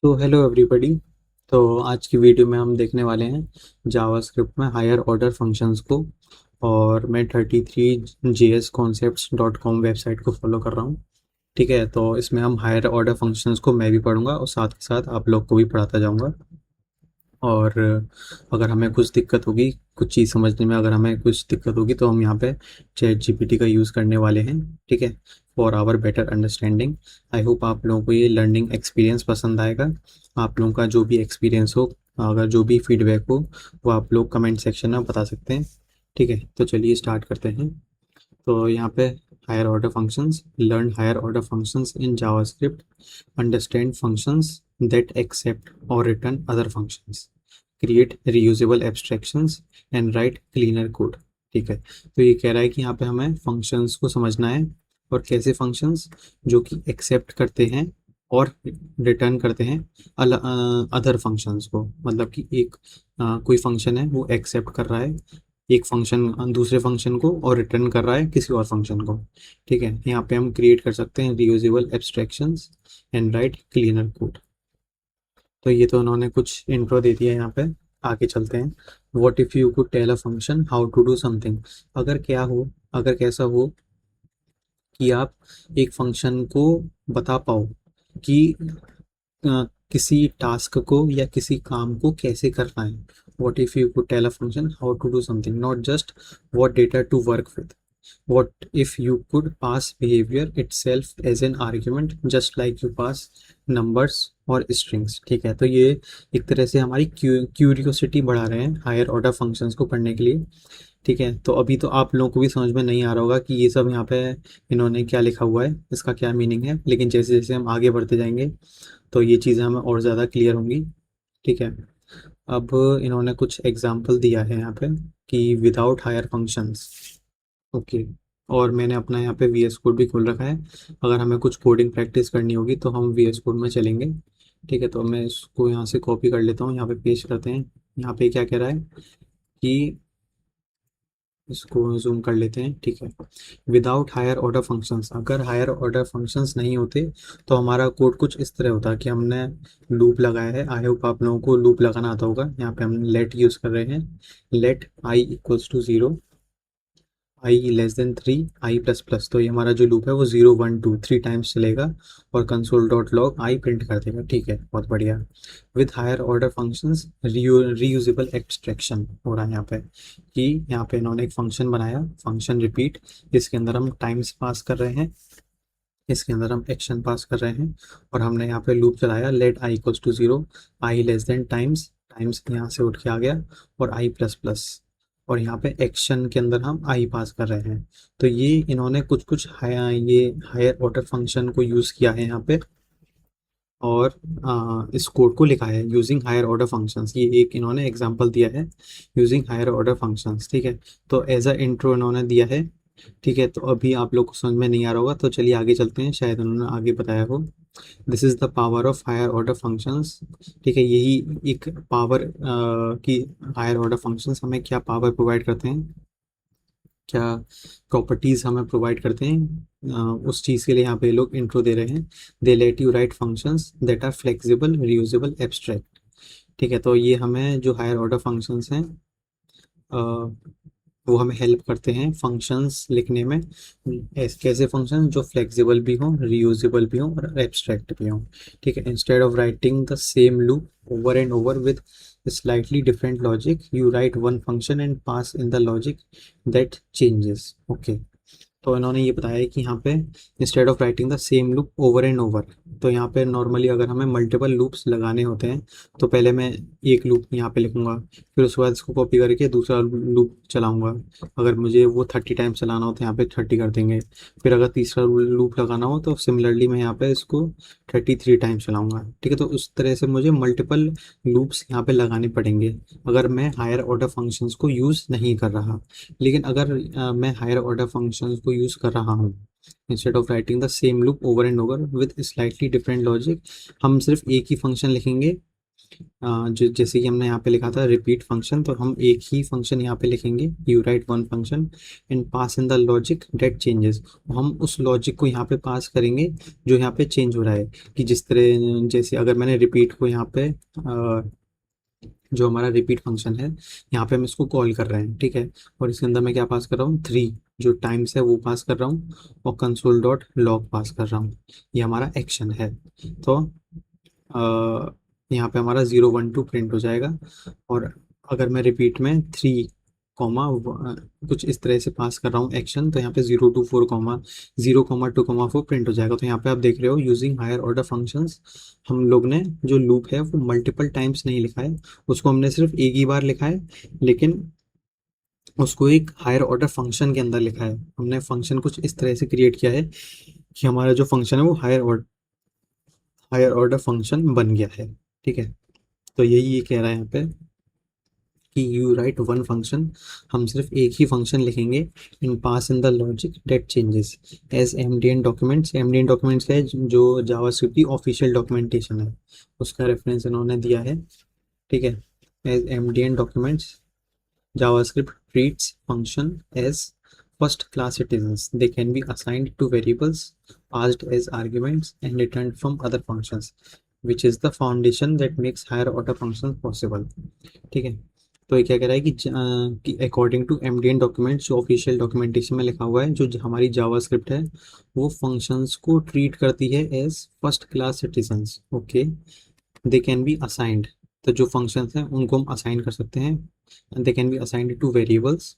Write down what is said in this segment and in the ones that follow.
तो hello everybody. तो आज की वीडियो में हम देखने वाले हैं जावास्क्रिप्ट में हायर ऑर्डर फंक्शंस को। और मैं 33JSconcepts.com वेबसाइट को फॉलो कर रहा हूँ। ठीक है, तो इसमें हम हायर ऑर्डर फंक्शंस को मैं भी पढ़ूंगा और साथ के साथ आप लोग को भी पढ़ाता जाऊंगा। और अगर हमें कुछ दिक्कत होगी, कुछ चीज़ समझने में अगर हमें कुछ दिक्कत होगी तो हम यहाँ पे चैट जीपीटी का यूज़ करने वाले हैं। ठीक है, for our better understanding. I hope आप लोगों को ये लर्निंग एक्सपीरियंस पसंद आएगा। आप लोगों का जो भी एक्सपीरियंस हो, अगर जो भी फीडबैक हो, वो आप लोग कमेंट सेक्शन में बता सकते हैं। ठीक है, तो चलिए स्टार्ट करते हैं। तो यहाँ पे higher order functions, learn higher order functions in JavaScript, understand functions that accept और return other functions, create reusable abstractions and write cleaner code. ठीक है, तो ये कह रहा है कि यहाँ पे हमें फंक्शंस को समझना है और कैसे फंक्शंस जो कि एक्सेप्ट करते हैं और रिटर्न करते हैं अदर फंक्शंस को। मतलब कि एक कोई फंक्शन है वो एक्सेप्ट कर रहा है एक फंक्शन दूसरे फंक्शन को और रिटर्न कर रहा है किसी और फंक्शन को। ठीक है, यहाँ पे हम क्रिएट कर सकते हैं reusable abstractions and write cleaner code. तो ये तो उन्होंने कुछ इंट्रो दे दिया है यहाँ पे। आगे चलते हैं। What if you could tell a function how to do something. अगर क्या हो, अगर कैसा हो कि आप एक फंक्शन को बता पाओ कि किसी टास्क को या किसी काम को कैसे करना है। What if you could tell a function how to do something, not just what data to work with. What if you could pass behaviour itself as an argument just like you pass numbers और strings. ठीक है, तो ये एक तरह से हमारी curiosity बढ़ा रहे हैं हायर ऑर्डर फंक्शंस को पढ़ने के लिए। ठीक है, तो अभी तो आप लोगों को भी समझ में नहीं आ रहा होगा कि ये सब यहाँ पे इन्होंने क्या लिखा हुआ है, इसका क्या मीनिंग है, लेकिन जैसे जैसे हम आगे बढ़ते जाएंगे तो ये चीज़ें हमें और ज़्यादा क्लियर होंगी। ठीक है, अब इन्होंने कुछ एग्जाम्पल दिया है यहाँ पे कि विदाउट हायर फंक्शंस। ओके, और मैंने अपना यहाँ पे वी एस कोड भी खोल रखा है। अगर हमें कुछ कोडिंग प्रैक्टिस करनी होगी तो हम वी एस कोड में चलेंगे। ठीक है, तो मैं इसको यहाँ से कॉपी कर लेता हूँ, यहाँ पे पेस्ट करते हैं। यहाँ पे क्या कह रहा है कि इसको जूम कर लेते हैं। ठीक है, विदाउट हायर ऑर्डर फंक्शंस, अगर हायर ऑर्डर फंक्शंस नहीं होते तो हमारा कोड कुछ इस तरह होता कि हमने लूप लगाया है। आई होप आप लोगों को लूप लगाना आता होगा। यहाँ पे हम लेट यूज़ कर रहे हैं। Let i equals to zero, i less than three, i plus plus. तो ये हमारा जो लूप है वो 0 1 2 3 टाइम्स चलेगा और console dot log i print कर देगा। ठीक है, बहुत बढ़िया। With higher order functions reusable extraction हो रहा है यहाँ पे कि यहाँ पे इन्होंने एक फंक्शन बनाया, फंक्शन रिपीट, जिसके अंदर हम टाइम्स पास कर रहे हैं, इसके अंदर हम एक्शन पास कर रहे हैं। और हमने यहाँ पे लूप चलाया let i equals to zero, i less than times, times यहाँ से उठ के आ गया, और आई प्लस प्लस। और यहाँ पे एक्शन के अंदर हम आई पास कर रहे हैं। तो ये इन्होंने कुछ कुछ ये हायर ऑर्डर फंक्शन को यूज़ किया है यहाँ पे। और इस कोड को लिखा है यूजिंग हायर ऑर्डर फंक्शंस। ये एक इन्होंने एग्जांपल दिया है यूजिंग हायर ऑर्डर फंक्शंस। ठीक है, तो एज अ इंट्रो इन्होंने दिया है। ठीक है, तो अभी आप लोग को समझ में नहीं आ रहा होगा, तो चलिए आगे चलते हैं, शायद उन्होंने आगे बताया हो। This is the power of higher order functions. ठीक है, यही एक पावर की हायर ऑर्डर फंक्शंस हमें क्या पावर प्रोवाइड करते हैं, क्या प्रॉपर्टीज़ हमें प्रोवाइड करते हैं। उस चीज़ के लिए यहाँ पे ये लोग इंट्रो दे रहे हैं। They let you write functions that are flexible reusable abstract. ठीक है, तो ये हमें जो हायर ऑर्डर फंक्शंस हैं वो हमें हेल्प करते हैं फंक्शंस लिखने में। कैसे फंक्शन जो फ्लेक्सिबल भी हों, रीयूजेबल भी हों और एब्स्ट्रैक्ट भी हों। ठीक है, instead of writing the same loop over and over with slightly different logic, you write one function and pass in the logic that changes. Okay, तो इन्होंने ये बताया है कि यहाँ पे instead of writing the same loop over and over, तो यहाँ पे नॉर्मली अगर हमें मल्टीपल लूप्स लगाने होते हैं तो पहले मैं एक लूप यहाँ पे लिखूंगा, फिर उसके बाद इसको कॉपी करके दूसरा लूप चलाऊंगा। अगर मुझे वो 30 टाइम्स चलाना हो तो यहाँ पे 30 कर देंगे। फिर अगर तीसरा लूप लगाना हो तो सिमिलरली मैं यहाँ पे इसको 33 टाइम्स चलाऊंगा। ठीक है, तो उस तरह से मुझे मल्टीपल लूप्स यहाँ पे लगाने पड़ेंगे अगर मैं हायर ऑर्डर फंक्शंस को यूज़ नहीं कर रहा। लेकिन अगर मैं हायर ऑर्डर फंक्शंस को यूज़ कर रहा हूँ, instead of writing the same loop over and over with slightly different logic, हम सिर्फ एक ही फंक्शन लिखेंगे जैसे कि हमने यहाँ पे लिखा था रिपीट फंक्शन, तो हम एक ही फंक्शन यहाँ पे लिखेंगे, you write one function and pass in the logic that changes. हम उस लॉजिक को यहाँ पे पास करेंगे जो यहाँ पे चेंज हो रहा है, कि जिस तरह जैसे अगर मैंने रिपीट को यहाँ पे जो हमारा रिपीट फंक्शन है यहाँ पे हम इसको कॉल कर रहे हैं, ठीक है। और इसके अंदर मैं क्या पास कर रहा हूँ, 3 जो टाइम्स है वो पास कर रहा हूँ, और कंसोल डॉट लॉग पास कर रहा हूँ। ये हमारा एक्शन है। तो यहाँ पे हमारा 0 1 2 प्रिंट हो जाएगा। और अगर मैं रिपीट में 3 कॉमा कुछ इस तरह से पास कर रहा हूँ एक्शन, तो यहाँ पे 0 2 4 कॉमा 0 2 4 प्रिंट हो जाएगा। तो यहाँ पे आप देख रहे हो यूजिंग हायर ऑर्डर फंक्शंस, हम लोग ने जो लूप है वो मल्टीपल टाइम्स नहीं लिखा है, उसको हमने सिर्फ एक ही बार लिखा है, लेकिन उसको एक हायर ऑर्डर फंक्शन के अंदर लिखा है। हमने फंक्शन कुछ इस तरह से क्रिएट किया है कि हमारा जो फंक्शन है वो हायर ऑर्डर फंक्शन बन गया है, ठीक है। तो यही ये कह रहा है यहाँ पे कि यू राइट वन फंक्शन, हम सिर्फ एक ही फंक्शन लिखेंगे in pass in the logic that changes as MDN documents. MDN documents का है जो जावास्क्रिप्ट की ऑफिशियल डॉक्यूमेंटेशन है, उसका रेफरेंस इन्होंने दिया है, ठीक है। As MDN documents JavaScript treats function as first class citizens. They can be assigned to variables, passed as arguments, and returned from other functions, which is the foundation that makes higher order functions possible. ठीक है। तो ये क्या कह रहा है कि according to एमडीएन documents, जो ऑफिशियल डॉक्यूमेंटेशन में लिखा हुआ है, जो हमारी जावास्क्रिप्ट है वो फंक्शंस को ट्रीट करती है as first class citizens. Okay, they can be assigned, तो जो फंक्शंस हैं उनको हम असाइन कर सकते हैं, and they can be assigned to variables,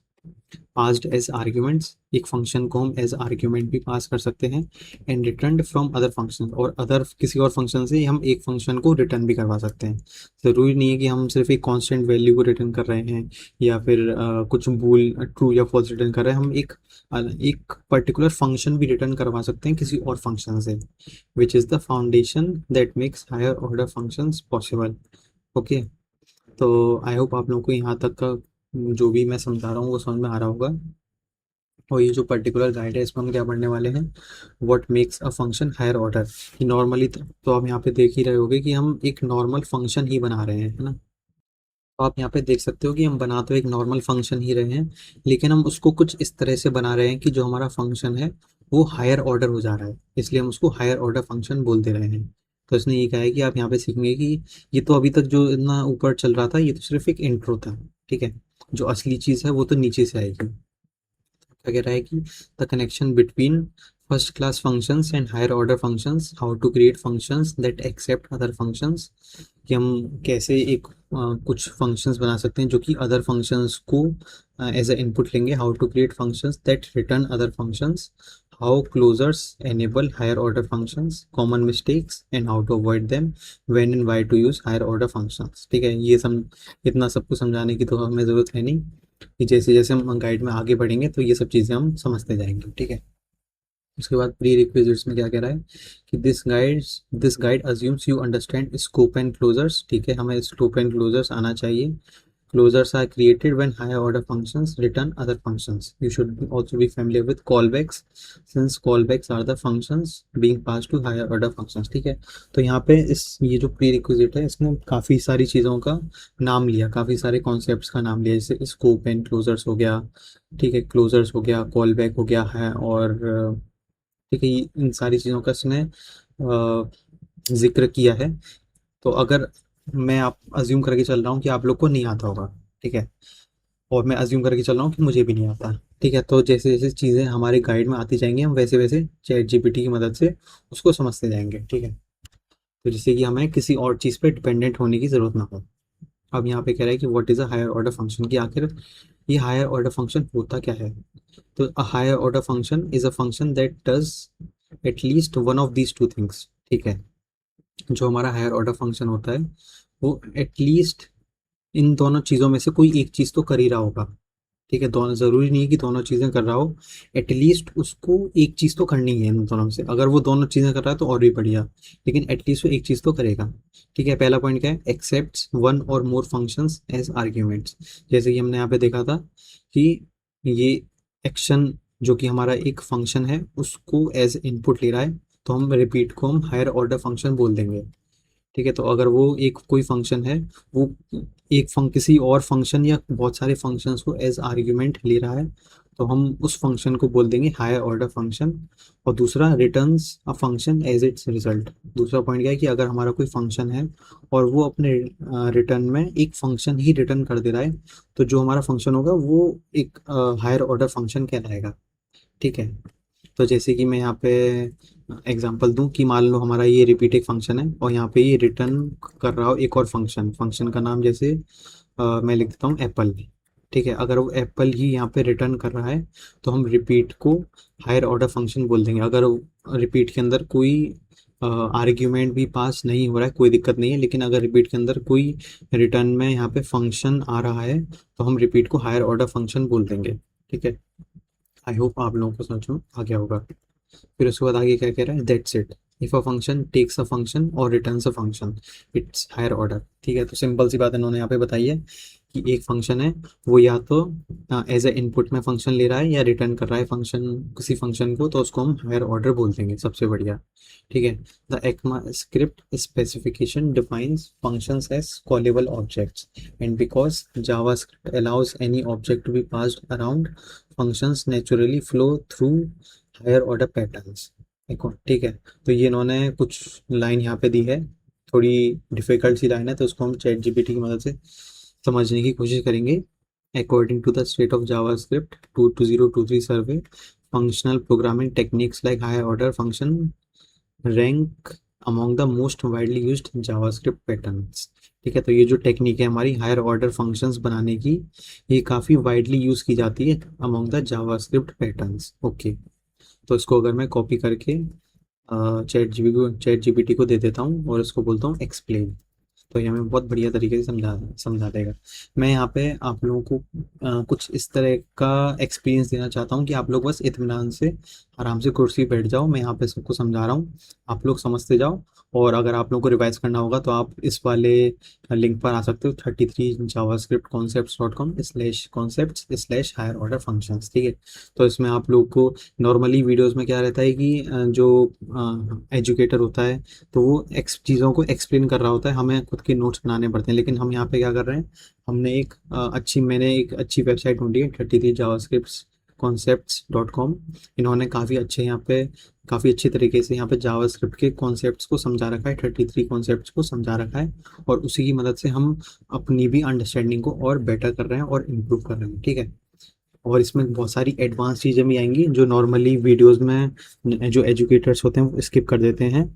passed as arguments, एक फंक्शन को हम एज आर्ग्यूमेंट भी पास कर सकते हैं, and return from other function, और अदर किसी और फंक्शन से हम एक फंक्शन को रिटर्न भी करवा सकते हैं। ज़रूरी नहीं है कि हम सिर्फ एक कांस्टेंट वैल्यू को रिटर्न कर रहे हैं, या फिर कुछ बूल ट्रू या फॉल्स रिटर्न कर रहे हैं, हम एक पर्टिकुलर फंक्शन भी रिटर्न करवा सकते हैं किसी और फंक्शन से, which is the foundation that makes higher order functions possible. Okay, तो आई होप आप लोगों को यहाँ तक का जो भी मैं समझा रहा हूँ वो समझ में आ रहा होगा। और ये जो पर्टिकुलर गाइड है इसमें हम क्या पढ़ने वाले हैं, what makes a function higher order. कि नॉर्मली तो आप यहाँ पे देख ही रहे होगे कि हम एक नॉर्मल फंक्शन ही बना रहे हैं, है ना। तो आप यहाँ पे देख सकते हो कि हम बना तो एक नॉर्मल फंक्शन ही रहे हैं, लेकिन हम उसको कुछ इस तरह से बना रहे हैं कि जो हमारा फंक्शन है वो हायर ऑर्डर हो जा रहा है, इसलिए हम उसको हायर ऑर्डर फंक्शन बोल दे रहे हैं। तो इसने ये कहा है कि आप यहाँ पे सीखेंगे कि ये तो अभी तक जो इतना ऊपर चल रहा था ये तो सिर्फ एक इंट्रो था, ठीक है। जो असली चीज़ है वो तो नीचे से आएगी। क्या कह रहा है कि the connection between first class functions and higher order functions, how to create functions that accept other functions, कि हम कैसे एक कुछ फंक्शंस बना सकते हैं जो कि अदर फंक्शंस को एज अ इनपुट लेंगे, how to create functions that return other functions, how closures enable higher order functions, common mistakes and how to avoid them, when and why to use higher order functions. ठीक है, ये सब इतना सब कुछ समझाने की तो हमें ज़रूरत है नहीं, कि जैसे जैसे हम गाइड में आगे बढ़ेंगे तो ये सब चीज़ें हम समझते जाएंगे, ठीक है। उसके बाद प्री रिक्विजिट्स में क्या कह रहा है कि this guide assumes you understand scope and closures. ठीक है, हमें स्कोप एंड क्लोजर्स आना चाहिए। Closures are created when higher order functions return other functions. You should also be familiar with callbacks since callbacks are the functions being passed to higher order functions। ठीक है, तो यहाँ पे इस ये जो प्री रिक्विजिट है इसने काफ़ी सारी चीज़ों का नाम लिया, काफ़ी सारे कॉन्सेप्ट्स का नाम लिया, जैसे स्कोप एंड क्लोजर्स हो गया, ठीक है, क्लोजर्स हो गया, कॉल बैक हो गया है, और ठीक है, इन सारी चीज़ों का इसने जिक्र किया है। तो अगर मैं आप अज्यूम करके चल रहा हूँ कि आप लोग को नहीं आता होगा, ठीक है, और मैं अज्यूम करके चल रहा हूँ कि मुझे भी नहीं आता, ठीक है, तो जैसे जैसे चीज़ें हमारे गाइड में आती जाएंगी हम वैसे वैसे चैट जीपीटी की मदद से उसको समझते जाएंगे, ठीक है। तो जिससे कि हमें किसी और चीज़ पे डिपेंडेंट होने की ज़रूरत ना हो। अब यहाँ पे कह रहा है कि what is a higher order function, की आखिर ये हायर ऑर्डर फंक्शन होता क्या है। तो a higher order function is a function that does at least one of these two things. ठीक है, जो हमारा हायर ऑर्डर फंक्शन होता है वो एटलीस्ट इन दोनों चीज़ों में से कोई एक चीज़ तो कर ही रहा होगा, ठीक है। दोनों ज़रूरी नहीं है कि दोनों चीज़ें कर रहा हो, एटलीस्ट उसको एक चीज़ तो करनी है इन दोनों में से। अगर वो दोनों चीज़ें कर रहा है तो और भी बढ़िया, लेकिन एटलीस्ट वो एक चीज़ तो करेगा। ठीक है, पहला पॉइंट क्या है, एक्सेप्ट्स वन और मोर फंक्शंस एज आर्ग्यूमेंट्स। जैसे कि हमने यहाँ पे देखा था कि ये एक्शन जो कि हमारा एक फंक्शन है उसको एज इनपुट ले रहा है, तो हम रिपीट को हम हायर ऑर्डर फंक्शन बोल देंगे। ठीक है, तो अगर वो एक कोई फंक्शन है, वो किसी और फंक्शन या बहुत सारे फंक्शंस को एज आर्ग्यूमेंट ले रहा है, तो हम उस फंक्शन को बोल देंगे हायर ऑर्डर फंक्शन। और दूसरा, returns a function as its result. दूसरा पॉइंट क्या है कि अगर हमारा कोई फंक्शन है और वो अपने रिटर्न में एक फंक्शन ही रिटर्न कर दे रहा है, तो जो हमारा फंक्शन होगा वो एक हायर ऑर्डर फंक्शन कहलाएगा। ठीक है, तो जैसे कि मैं यहाँ पे एग्जांपल दूं कि मान लो हमारा ये रिपीट एक फंक्शन है और यहाँ पे ये रिटर्न कर रहा हो एक और फंक्शन, फंक्शन का नाम जैसे मैं लिख देता हूँ एप्पल। ठीक है, अगर वो एप्पल ही यहाँ पे रिटर्न कर रहा है, तो हम रिपीट को हायर ऑर्डर फंक्शन बोल देंगे। अगर रिपीट के अंदर कोई आर्ग्यूमेंट भी पास नहीं हो रहा है, कोई दिक्कत नहीं है, लेकिन अगर रिपीट के अंदर कोई रिटर्न में यहाँ पे फंक्शन आ रहा है, तो हम रिपीट को हायर ऑर्डर फंक्शन बोल देंगे। ठीक है, आई होप आप लोगों को समझ में आ गया होगा। फिर उसके बाद आगे क्या कह रहा है, that's it, if a function takes a function और returns a function, it's higher order. ठीक है, तो सिंपल सी बात इन्होंने यहाँ पे बताई है कि एक फंक्शन है, वो या तो एज ए इनपुट में फंक्शन ले रहा है या रिटर्न कर रहा है फंक्शन, किसी फंक्शन को, तो उसको हम हायर ऑर्डर बोल देंगे, सबसे बढ़िया। ठीक है, the ECMA script specification defines functions as callable objects, and because JavaScript allows any object to be passed around, functions naturally flow through higher order patterns। देखो, ठीक है, तो ये इन्होंने कुछ लाइन यहाँ पे दी है, थोड़ी डिफिकल्ट सी लाइन है, तो उसको हम चैट जीपीटी की मदद से समझने की कोशिश करेंगे। According to the state of JavaScript 2023 survey, functional programming techniques like higher order function rank among the most widely used JavaScript patterns। ठीक है, तो ये जो टेक्निक है हमारी हायर ऑर्डर फंक्शंस बनाने की, ये काफ़ी वाइडली यूज़ की जाती है among the JavaScript patterns. Okay, तो इसको अगर मैं कॉपी करके चैट जीपीटी को दे देता हूँ और इसको बोलता हूँ एक्सप्लेन, तो ये हमें बहुत बढ़िया तरीके से समझा समझा देगा। मैं यहाँ पे आप लोगों को कुछ इस तरह का एक्सपीरियंस देना चाहता हूँ कि आप लोग बस इत्मीनान से आराम से कुर्सी पे बैठ जाओ, मैं यहाँ पे सबको समझा रहा हूँ, आप लोग समझते जाओ। और अगर आप लोगों को रिवाइज करना होगा तो आप इस वाले लिंक पर आ सकते हो, 33javascriptconcepts.com/concepts/हायर ऑर्डर फंक्शंस। ठीक है, तो इसमें आप लोग को नॉर्मली वीडियोज़ में क्या रहता है कि जो एजुकेटर होता है, तो वो चीज़ों को एक्सप्लेन कर रहा होता है, हमें खुद के नोट्स बनाने पड़ते हैं। लेकिन हम यहाँ पे क्या कर रहे हैं, मैंने एक अच्छी वेबसाइट ढूंढी है, 33javascriptconcepts.com। इन्होंने काफ़ी अच्छे तरीके से यहाँ पे जावास्क्रिप्ट के कॉन्सेप्ट्स को समझा रखा है, 33 कॉन्सेप्ट्स को समझा रखा है, और उसी की मदद से हम अपनी भी अंडरस्टैंडिंग को और बेटर कर रहे हैं और इम्प्रूव कर रहे हैं। ठीक है, और इसमें बहुत सारी एडवांस चीज़ें भी आएंगी जो नॉर्मली वीडियोस में जो एजुकेटर्स होते हैं वो स्किप कर देते हैं,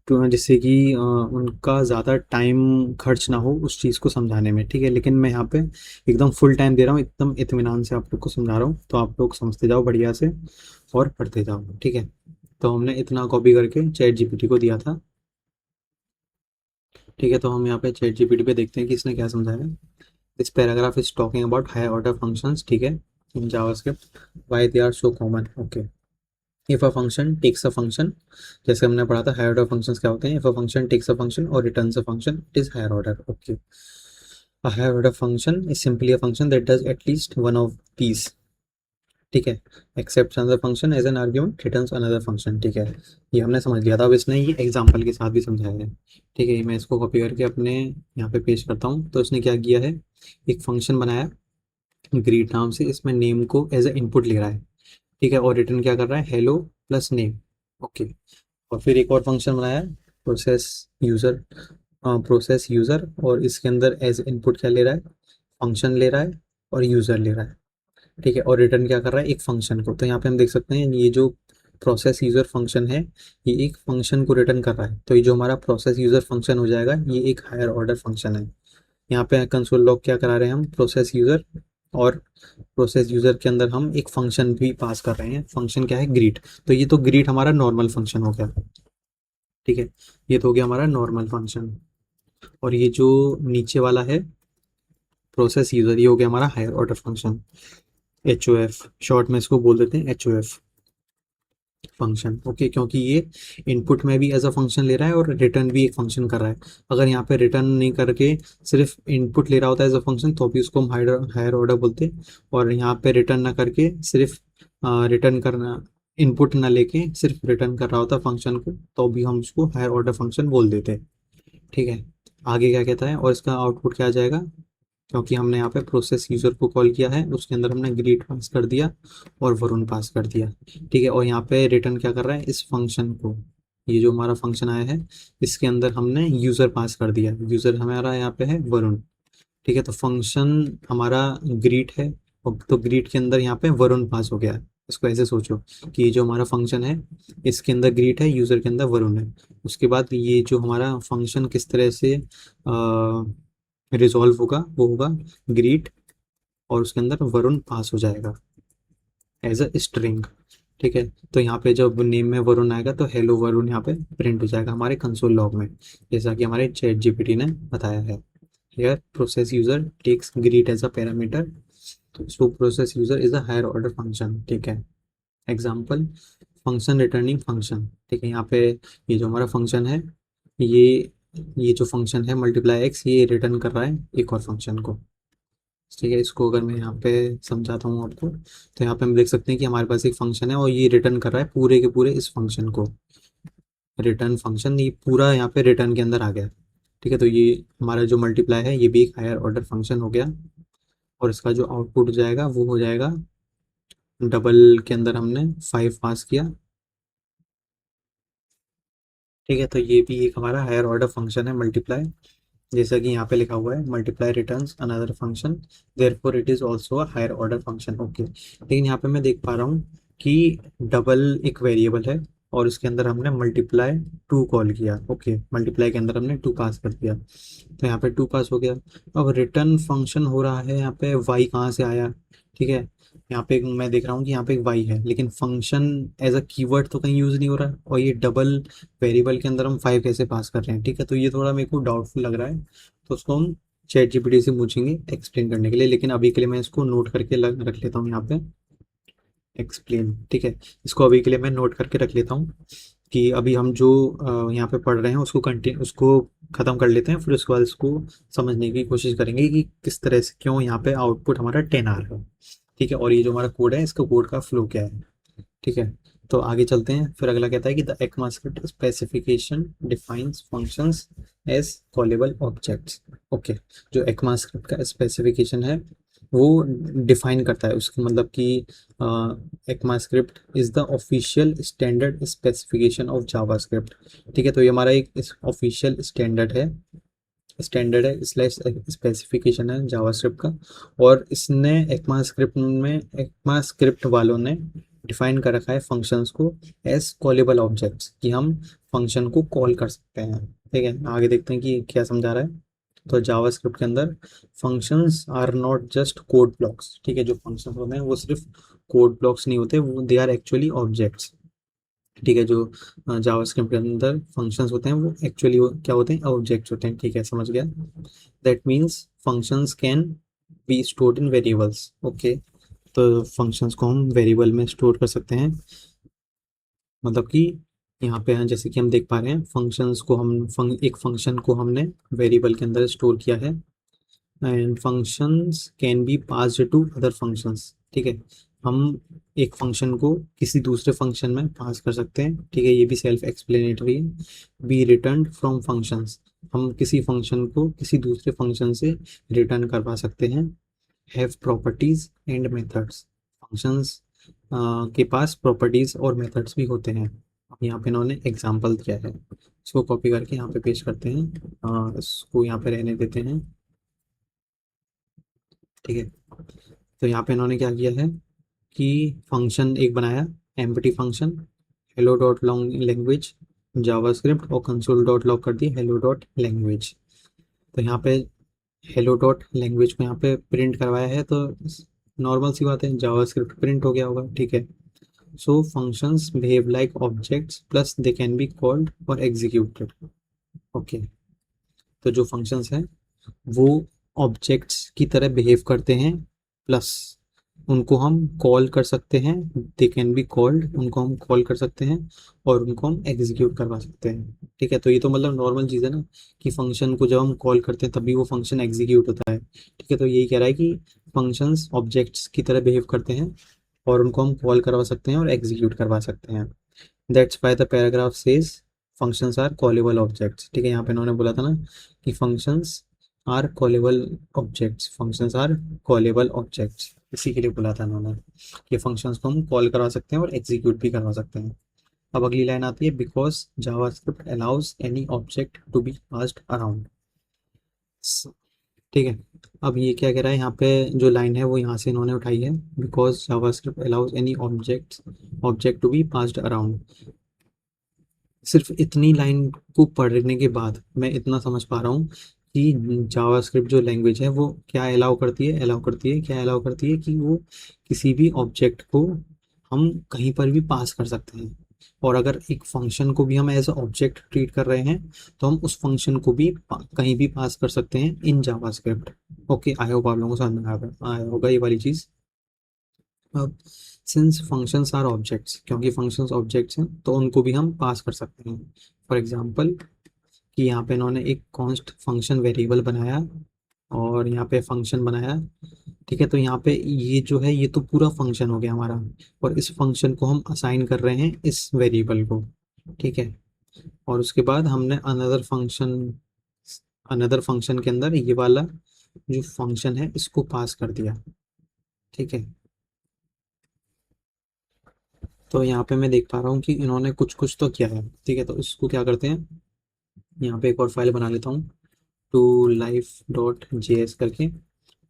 तो जिससे कि उनका ज़्यादा टाइम खर्च ना हो उस चीज़ को समझाने में। ठीक है, लेकिन मैं यहाँ पे एकदम फुल टाइम दे रहा हूँ, एकदम इत्मीनान से आप लोग को समझा रहा हूँ, तो आप लोग समझते जाओ बढ़िया से और पढ़ते जाओ। ठीक है, तो हमने इतना कॉपी करके चैट जीपीटी को दिया था। ठीक है, तो हम यहाँ पे चैट जीपीटी पे देखते हैं कि इसने क्या समझाया है। This paragraph is talking about higher order functions. ठीक है, in JavaScript, why they are so common. Okay, if a function takes a function, जैसे हमने पढ़ा था हायर ऑर्डर फंक्शंस क्या होते हैं, if a function takes a function और returns a function, it is higher order. Okay, a higher order function is simply a function that does at least one of these. ठीक है, accept another function as an argument, returns another function. ठीक है, ये हमने समझ लिया था, अब इसने ये एग्जाम्पल के साथ भी समझाया है। ठीक है, मैं इसको कॉपी करके अपने यहाँ पे पेश करता हूँ। तो इसने क्या किया है, एक फंक्शन बनाया ग्रीट नाम से, इसमें नेम को एज ए इनपुट ले रहा है। ठीक है, और रिटर्न क्या कर रहा है, हेलो प्लस नेम। ओके, और फिर एक और फंक्शन बनाया प्रोसेस यूज़र, और इसके अंदर एज इनपुट क्या ले रहा है, फंक्शन ले रहा है और यूज़र ले रहा है। ठीक है, और रिटर्न क्या कर रहा है, एक फंक्शन को। तो यहाँ पे हम देख सकते हैं ये जो प्रोसेस यूज़र फंक्शन है, ये एक फंक्शन को रिटर्न कर रहा है, तो ये जो हमारा प्रोसेस यूज़र फंक्शन हो जाएगा, ये एक हायर ऑर्डर फंक्शन है। यहाँ पे कंसोल लॉग क्या करा रहे हैं हम, प्रोसेस यूज़र, और प्रोसेस यूज़र के अंदर हम एक फंक्शन भी पास कर रहे हैं, फंक्शन क्या है, ग्रीट। तो ये तो ग्रीट हमारा नॉर्मल फंक्शन हो गया। ठीक है, ये तो हो गया हमारा नॉर्मल फंक्शन, और ये जो नीचे वाला है प्रोसेस यूज़र, ये हो गया हमारा higher order function, H O F, शॉर्ट में इसको बोल देते हैं H O F function. Okay, क्योंकि ये इनपुट में भी एज अ फंक्शन ले रहा है और रिटर्न भी एक फंक्शन कर रहा है। अगर यहाँ पे रिटर्न नहीं करके सिर्फ इनपुट ले रहा होता है एज अ फंक्शन, तो भी उसको हम हायर ऑर्डर बोलते, और यहाँ पे रिटर्न ना करके सिर्फ रिटर्न करना, इनपुट ना लेके सिर्फ रिटर्न कर रहा होता फंक्शन को, तो भी हम उसको हायर ऑर्डर फंक्शन बोल देते। ठीक है, आगे क्या कहता है और इसका आउटपुट क्या आ जाएगा, क्योंकि हमने यहाँ पे प्रोसेस यूज़र को कॉल किया है, उसके अंदर हमने ग्रीट पास कर दिया और वरुण पास कर दिया। ठीक है, और यहाँ पे रिटर्न क्या कर रहा है, इस फंक्शन को, ये जो हमारा फंक्शन आया है इसके अंदर हमने यूज़र पास कर दिया, यूज़र हमारा यहाँ पे है वरुण। ठीक है, तो फंक्शन हमारा ग्रीट है, और तो ग्रीट के अंदर यहाँ पे वरुण पास हो गया है। इसको ऐसे सोचो कि ये जो हमारा फंक्शन है इसके अंदर ग्रीट है, यूज़र के अंदर वरुण है। उसके बाद ये जो हमारा फंक्शन किस तरह से रिजॉल्व होगा, वो होगा ग्रीट और उसके अंदर वरुण पास हो जाएगा एज अ स्ट्रिंग। ठीक है, तो यहाँ पे जब नेम में वरुण आएगा तो हेलो वरुण यहाँ पे प्रिंट हो जाएगा हमारे कंसोल लॉग में, जैसा कि हमारे चैट जीपीटी ने बताया है। Here process user takes greet as a parameter, so process user is a higher order function। ठीक है, एग्जाम्पल फंक्शन रिटर्निंग फंक्शन। ठीक है, यहाँ पे ये जो हमारा फंक्शन है, ये ये जो फंक्शन है मल्टीप्लाई एक्स, ये रिटर्न कर रहा है एक और फंक्शन को। ठीक है, इसको अगर मैं यहाँ पे समझाता हूँ आपको, तो यहाँ पे हम देख सकते हैं कि हमारे पास एक फंक्शन है और ये रिटर्न कर रहा है पूरे के पूरे इस फंक्शन को। रिटर्न फंक्शन ये पूरा यहाँ पे रिटर्न के अंदर आ गया। ठीक है, तो ये हमारा जो मल्टीप्लाई है ये भी एक हायर ऑर्डर फंक्शन हो गया, और इसका जो आउटपुट जाएगा वो हो जाएगा, डबल के अंदर हमने 5 पास किया। ठीक है, तो ये भी एक हमारा हायर ऑर्डर फंक्शन है मल्टीप्लाई, जैसा कि यहाँ पे लिखा हुआ है multiply returns another function, therefore it is also a higher order function. Okay, लेकिन यहाँ पे मैं देख पा रहा हूँ कि डबल एक वेरिएबल है और इसके अंदर हमने मल्टीप्लाई 2 कॉल किया। ओके, मल्टीप्लाई के अंदर हमने 2 पास कर दिया, तो यहाँ पे 2 पास हो गया। अब रिटर्न फंक्शन हो रहा है, यहाँ पे वाई कहाँ से आया। ठीक है, यहाँ पे मैं देख रहा हूँ कि यहाँ पे एक वाई है, लेकिन फंक्शन एज अ कीवर्ड तो कहीं यूज़ नहीं हो रहा है, और ये डबल वेरिएबल के अंदर हम 5 कैसे पास कर रहे हैं। ठीक है, तो ये थोड़ा मेरे को डाउटफुल लग रहा है, तो उसको हम चैट जीपीटी से पूछेंगे एक्सप्लेन करने के लिए, लेकिन अभी के लिए मैं इसको नोट करके रख लेता हूँ यहाँ पे एक्सप्लेन। ठीक है, इसको अभी के लिए मैं नोट करके रख लेता हूँ कि अभी हम जो यहाँ पे पढ़ रहे हैं उसको कंटिन्यू उसको ख़त्म कर लेते हैं, फिर उसके बाद इसको समझने की कोशिश करेंगे कि किस तरह से क्यों यहाँ पे आउटपुट हमारा 10 आ रहा है। ठीक है, और ये जो हमारा कोड है इसका कोड का फ्लो क्या है। ठीक है, तो आगे चलते हैं। फिर अगला कहता है कि the ECMAScript specification defines functions as callable objects. Okay, जो ECMAScript का स्पेसिफिकेशन है वो डिफाइन करता है, उसका मतलब कि ECMAScript is the official standard specification of JavaScript. ठीक है, तो ये हमारा एक ऑफिशियल स्टैंडर्ड है स्लैश स्पेसिफिकेशन है जावास्क्रिप्ट का, और इसने ECMAScript वालों ने डिफाइन कर रखा है फंक्शंस को एज कॉलेबल ऑब्जेक्ट्स, कि हम फंक्शन को कॉल कर सकते हैं। ठीक है, आगे देखते हैं कि क्या समझा रहा है। तो जावास्क्रिप्ट के अंदर functions are not just code blocks. ठीक है, जो फंक्शंस होते हैं वो सिर्फ कोड ब्लॉक्स नहीं होते, वो दे आर एक्चुअली ऑब्जेक्ट्स। ठीक है, जो जावास्क्रिप्ट के अंदर फंक्शंस होते हैं वो एक्चुअली क्या होते हैं, ऑब्जेक्ट्स होते हैं। ठीक है, समझ गया। That means functions can be stored in variables. Okay, तो फंक्शंस को हम वेरिएबल में स्टोर कर सकते हैं, मतलब कि यहाँ पे हैं जैसे कि हम देख पा रहे हैं फंक्शंस को एक फंक्शन को हमने वेरिएबल के अंदर स्टोर किया है, and functions can be passed to other functions. ठीक है, हम एक फंक्शन को किसी दूसरे फंक्शन में पास कर सकते हैं। ठीक है, ये भी सेल्फ एक्सप्लेनेटरी है। बी रिटर्न फ्रॉम फंक्शंस, हम किसी फंक्शन को किसी दूसरे फंक्शन से रिटर्न करवा सकते हैं। Have properties and methods, functions के पास प्रॉपर्टीज और मेथड्स भी होते हैं। अब यहाँ पे इन्होंने एग्जाम्पल दिया है, इसको कॉपी करके यहाँ पे पेस्ट करते हैं, इसको यहाँ पे रहने देते हैं। ठीक है, तो यहाँ पे इन्होंने क्या किया है कि फंक्शन एक बनाया, empty function hello dot long language JavaScript, और कंसोल डॉट लॉग कर दी हेलो डॉट लैंग्वेज। तो यहाँ पे हेलो डॉट लैंग्वेज को यहाँ पे प्रिंट करवाया है, तो नॉर्मल सी बात है जावास्क्रिप्ट प्रिंट हो गया होगा। ठीक है, so functions behave like objects plus they can be called और एग्जीक्यूटेड। ओके, तो जो फंक्शंस हैं वो ऑब्जेक्ट्स की तरह बिहेव करते हैं, प्लस उनको हम कॉल कर सकते हैं, दे कैन बी कॉल्ड, उनको हम कॉल कर सकते हैं और उनको हम एग्जीक्यूट करवा सकते हैं। ठीक है, तो ये तो मतलब नॉर्मल चीज़ है ना, कि फंक्शन को जब हम कॉल करते हैं तभी वो फंक्शन एग्जीक्यूट होता है। ठीक है, तो यही कह रहा है कि फंक्शंस ऑब्जेक्ट्स की तरह बिहेव करते हैं और उनको हम कॉल करवा सकते हैं और एग्जीक्यूट करवा सकते हैं। That's why the paragraph says functions are callable objects. ठीक है, यहाँ पे इन्होंने बोला था ना कि functions are callable objects, functions are callable objects, इसी के लिए बोला था इन्होंने कि फंक्शंस को हम कॉल करवा सकते हैं और एग्जीक्यूट भी करवा सकते हैं। अब अगली लाइन आती है, because JavaScript allows any object to be passed around. ठीक है, अब ये क्या कह रहा है यहाँ पे, जो लाइन है वो यहाँ से इन्होंने उठाई है, because JavaScript allows any object to be passed around. सिर्फ इतनी लाइन को पढ़ने के बाद मैं इतना समझ पा रहा हूँ कि जावास्क्रिप्ट जो लैंग्वेज है वो क्या अलाउ करती है कि वो किसी भी ऑब्जेक्ट को हम कहीं पर भी पास कर सकते हैं। और अगर एक फंक्शन को भी हम एज अ ऑब्जेक्ट ट्रीट कर रहे हैं तो हम उस फंक्शन को भी कहीं भी पास कर सकते हैं in JavaScript. Okay, I hope आप लोगों को समझ में आया होगा ये वाली चीज़। अब सिंस फंक्शंस आर ऑब्जेक्ट्स, क्योंकि फंक्शंस ऑब्जेक्ट्स हैं तो उनको भी हम पास कर सकते हैं। फॉर एग्जांपल कि यहाँ पे इन्होंने एक कॉन्स्ट फंक्शन वेरिएबल बनाया और यहाँ पे फंक्शन बनाया। ठीक है, तो यहाँ पे ये जो है ये तो पूरा फंक्शन हो गया हमारा, और इस फंक्शन को हम असाइन कर रहे हैं इस वेरिएबल को। ठीक है, और उसके बाद हमने अनदर फंक्शन के अंदर ये वाला जो फंक्शन है इसको पास कर दिया। ठीक है, तो यहाँ पे मैं देख पा रहा हूँ कि इन्होंने कुछ कुछ तो किया है। ठीक है, तो इसको क्या करते हैं, यहाँ पे एक और फाइल बना लेता हूँ, to life dot J S करके।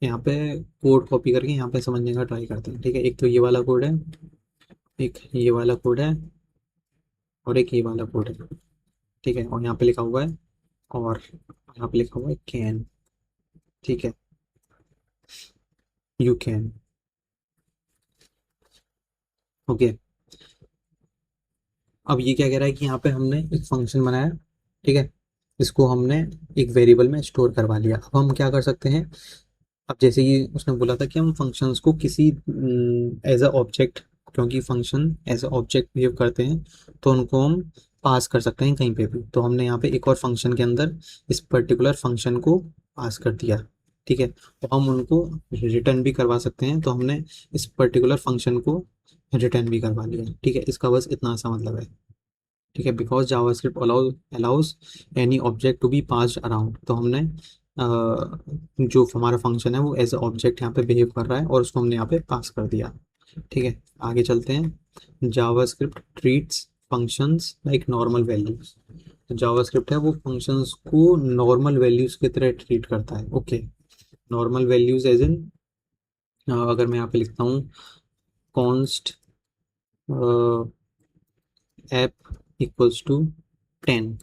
यहाँ पे कोड कॉपी करके यहाँ पे समझने का ट्राई करते हैं। ठीक है, एक तो ये वाला कोड है, एक ये वाला कोड है, और एक ये वाला कोड है। ठीक है, और यहाँ पे लिखा हुआ है, और यहाँ पे लिखा हुआ है कैन। ठीक है, यू कैन। ओके, अब ये क्या कह रहा है कि यहाँ पे हमने एक फंक्शन बनाया। ठीक है, इसको हमने एक वेरिएबल में स्टोर करवा लिया। अब हम क्या कर सकते हैं, अब जैसे कि उसने बोला था कि हम फंक्शंस को किसी एज अ ऑब्जेक्ट, क्योंकि function as a object behave करते हैं तो उनको हम पास कर सकते हैं कहीं पे भी। तो हमने यहाँ पे एक और फंक्शन के अंदर इस पर्टिकुलर फंक्शन को पास कर दिया। ठीक है, तो हम उनको रिटर्न भी करवा सकते हैं, तो हमने इस पर्टिकुलर फंक्शन को रिटर्न भी करवा लिया। ठीक है, इसका बस इतना सा मतलब है। ठीक है, because JavaScript allows any object to be passed around, तो हमने जो हमारा फंक्शन है वो एज अ ऑब्जेक्ट यहाँ पे बिहेव कर रहा है और उसको हमने यहाँ पे पास कर दिया। ठीक है, आगे चलते हैं। JavaScript treats functions like normal values. तो जावास्क्रिप्ट है वो फंक्शंस को नॉर्मल वैल्यूज की तरह ट्रीट करता है। Okay, normal values as in, अगर मैं यहाँ पे लिखता हूँ कॉन्स्ट एप इक्वल्स टू 10।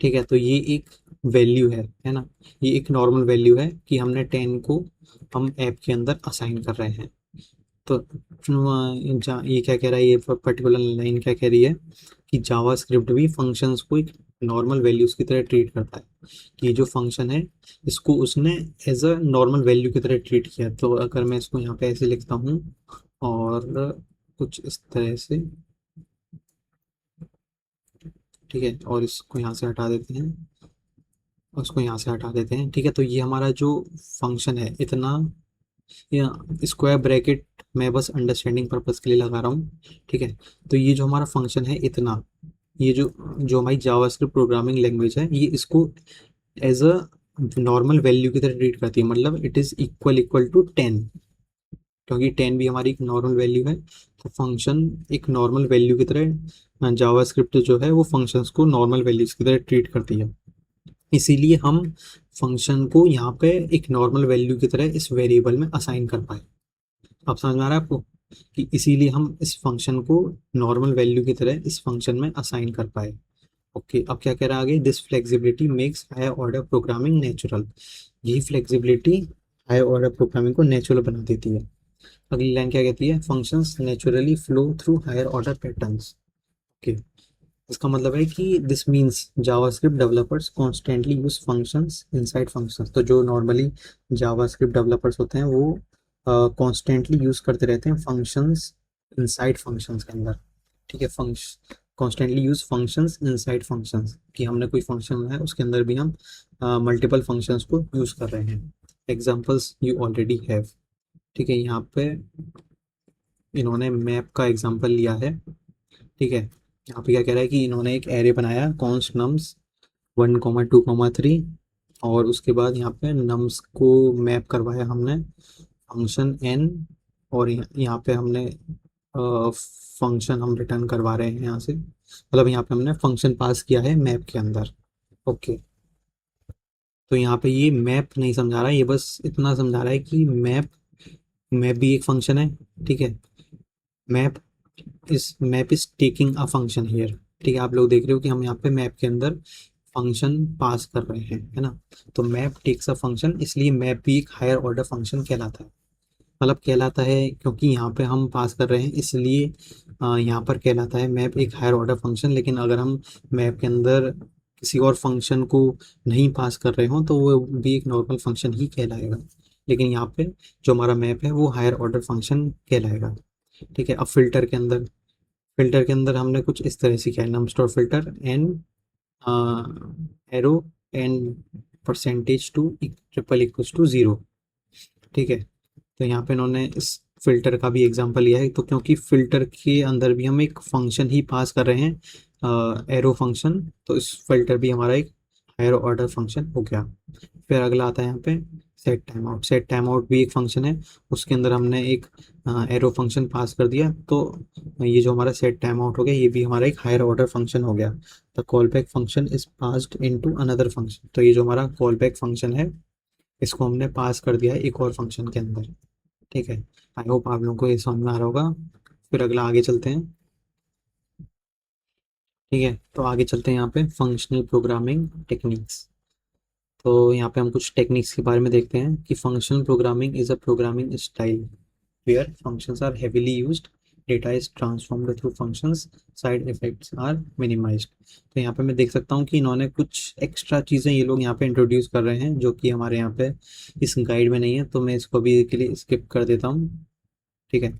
ठीक है, तो ये एक वैल्यू है ना, ये एक नॉर्मल वैल्यू है कि हमने 10 को हम ऐप के अंदर असाइन कर रहे हैं। तो ये क्या कह रहा है, ये पर्टिकुलर लाइन क्या कह रही है कि जावास्क्रिप्ट भी फंक्शंस को एक नॉर्मल वैल्यूज की तरह ट्रीट करता है, कि जो फंक्शन है इसको उसने एज अ नॉर्मल वैल्यू की तरह ट्रीट किया। तो अगर मैं इसको यहाँ पे ऐसे लिखता हूँ और कुछ इस तरह से, ठीक है, और इसको यहाँ से हटा देते हैं, उसको यहाँ से हटा देते हैं। ठीक है, तो ये हमारा जो फंक्शन है इतना, या स्क्वायर ब्रैकेट मैं बस अंडरस्टैंडिंग पर्पस के लिए लगा रहा हूँ। ठीक है, तो ये जो हमारा फंक्शन है इतना, ये जो जो हमारी जावास्क्रिप्ट प्रोग्रामिंग लैंग्वेज है ये इसको एज अ नॉर्मल वैल्यू की तरह ट्रीट करती है, मतलब इट इज़ इक्वल टू 10, क्योंकि 10 भी हमारी एक नॉर्मल वैल्यू है। तो फंक्शन एक नॉर्मल वैल्यू की तरह, जावास्क्रिप्ट जो है वो फंक्शंस को नॉर्मल वैल्यूज की तरह ट्रीट करती है। इसीलिए हम फंक्शन को यहाँ पे एक नॉर्मल वैल्यू की तरह इस वेरिएबल में असाइन कर पाए। आप समझ में आ रहा है आपको कि इसीलिए हम इस फंक्शन को नॉर्मल वैल्यू की तरह इस फंक्शन में असाइन कर पाए। ओके, अब क्या कह रहा है आगे, this flexibility makes higher order programming natural. यही फ्लेक्सिबिलिटी हायर ऑर्डर प्रोग्रामिंग को नेचुरल बना देती है। अगली लाइन क्या कहती है, functions naturally flow through higher order patterns. Okay, इसका मतलब है कि this means JavaScript developers constantly use functions inside functions. तो जो नॉर्मली जावास्क्रिप्ट डेवलपर्स होते हैं वो कॉन्स्टेंटली यूज करते रहते हैं फंक्शंस इनसाइड फंक्शंस के अंदर। ठीक है, function constantly use functions inside functions, कि हमने कोई फंक्शन है उसके अंदर भी हम मल्टीपल फंक्शंस को यूज कर रहे हैं। Examples you already have. ठीक है, यहाँ पे इन्होंने मैप का एग्जाम्पल लिया है। ठीक है, यहाँ पे क्या कह रहा है कि इन्होंने एक एरे बनाया कॉन्स्ट नम्स 1,2,3 और उसके बाद यहाँ पे नम्स को मैप करवाया हमने फंक्शन एन और यहाँ पे हमने फंक्शन हम रिटर्न करवा रहे हैं यहाँ से, मतलब यहाँ पे हमने फंक्शन पास किया है मैप के अंदर। ओके, तो यहाँ पे ये मैप नहीं समझा रहा है, ये बस इतना समझा रहा है कि मैप मैप भी एक फंक्शन है। ठीक है, map map is taking a function here. ठीक है, आप लोग देख रहे हो कि हम यहाँ पे मैप के अंदर फंक्शन पास कर रहे हैं, है ना। तो मैप टेक्स अ फंक्शन, इसलिए मैप भी एक हायर ऑर्डर फंक्शन कहलाता है। मतलब कहलाता है क्योंकि यहाँ पे हम पास कर रहे हैं, इसलिए यहाँ पर कहलाता है मैप एक हायर ऑर्डर फंक्शन। लेकिन अगर हम मैप के अंदर किसी और फंक्शन को नहीं पास कर रहे हो तो वो भी एक नॉर्मल फंक्शन ही कहलाएगा। लेकिन यहाँ पे जो हमारा मैप है वो हायर ऑर्डर फंक्शन कहलाएगा। ठीक है, अब फिल्टर के अंदर हमने कुछ इस तरह से किया है, num store filter and arrow and percentage two triple equals to zero. ठीक है, तो यहाँ पे इन्होंने इस फिल्टर का भी एग्जांपल लिया है, तो क्योंकि फिल्टर के अंदर भी हम एक फंक्शन ही पास कर रहे हैं एरो फंक्शन, तो इस फिल्टर भी हमारा एक हायर ऑर्डर फंक्शन हो गया। फिर अगला आता है यहाँ पे सेट टाइम आउट भी एक फंक्शन है, उसके अंदर हमने एक एरो फंक्शन पास कर दिया, तो ये जो हमारा सेट टाइम आउट हो गया ये भी हमारा एक हायर ऑर्डर फंक्शन हो गया। The call back function is passed into another function, तो ये जो हमारा कॉल बैक फंक्शन है इसको हमने पास कर दिया है एक और फंक्शन के अंदर। ठीक है, आई होप आप लोगों को ये समझ में आ रहा होगा। फिर अगला आगे चलते हैं। ठीक है, तो आगे चलते हैं यहाँ पे फंक्शनल प्रोग्रामिंग टेक्निक्स। तो यहाँ पे हम कुछ टेक्निक्स के बारे में देखते हैं कि functional programming is a programming style where functions are heavily used, data is transformed through functions, side effects are minimized. तो यहाँ पे मैं देख सकता हूँ कि इन्होंने कुछ एक्स्ट्रा चीज़ें ये लोग यहाँ पे इंट्रोड्यूस कर रहे हैं जो कि हमारे यहाँ पे इस गाइड में नहीं है, तो मैं इसको भी के लिए स्किप कर देता हूँ। ठीक है,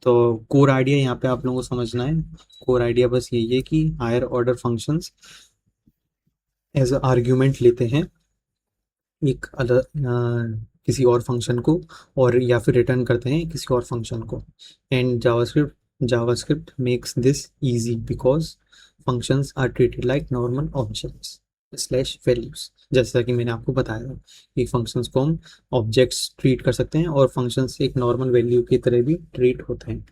तो कोर आइडिया यहाँ पे आप लोगों को समझना है। कोर आइडिया बस यही है कि higher order functions as argument लेते हैं एक अलग किसी और फंक्शन को, और या फिर रिटर्न करते हैं किसी और फंक्शन को। And JavaScript makes this easy because functions are treated like normal objects slash values. जैसा कि मैंने आपको बताया कि फंक्शंस को हम ऑब्जेक्ट्स ट्रीट कर सकते हैं और फंक्शंस एक नॉर्मल वैल्यू की तरह भी ट्रीट होते हैं।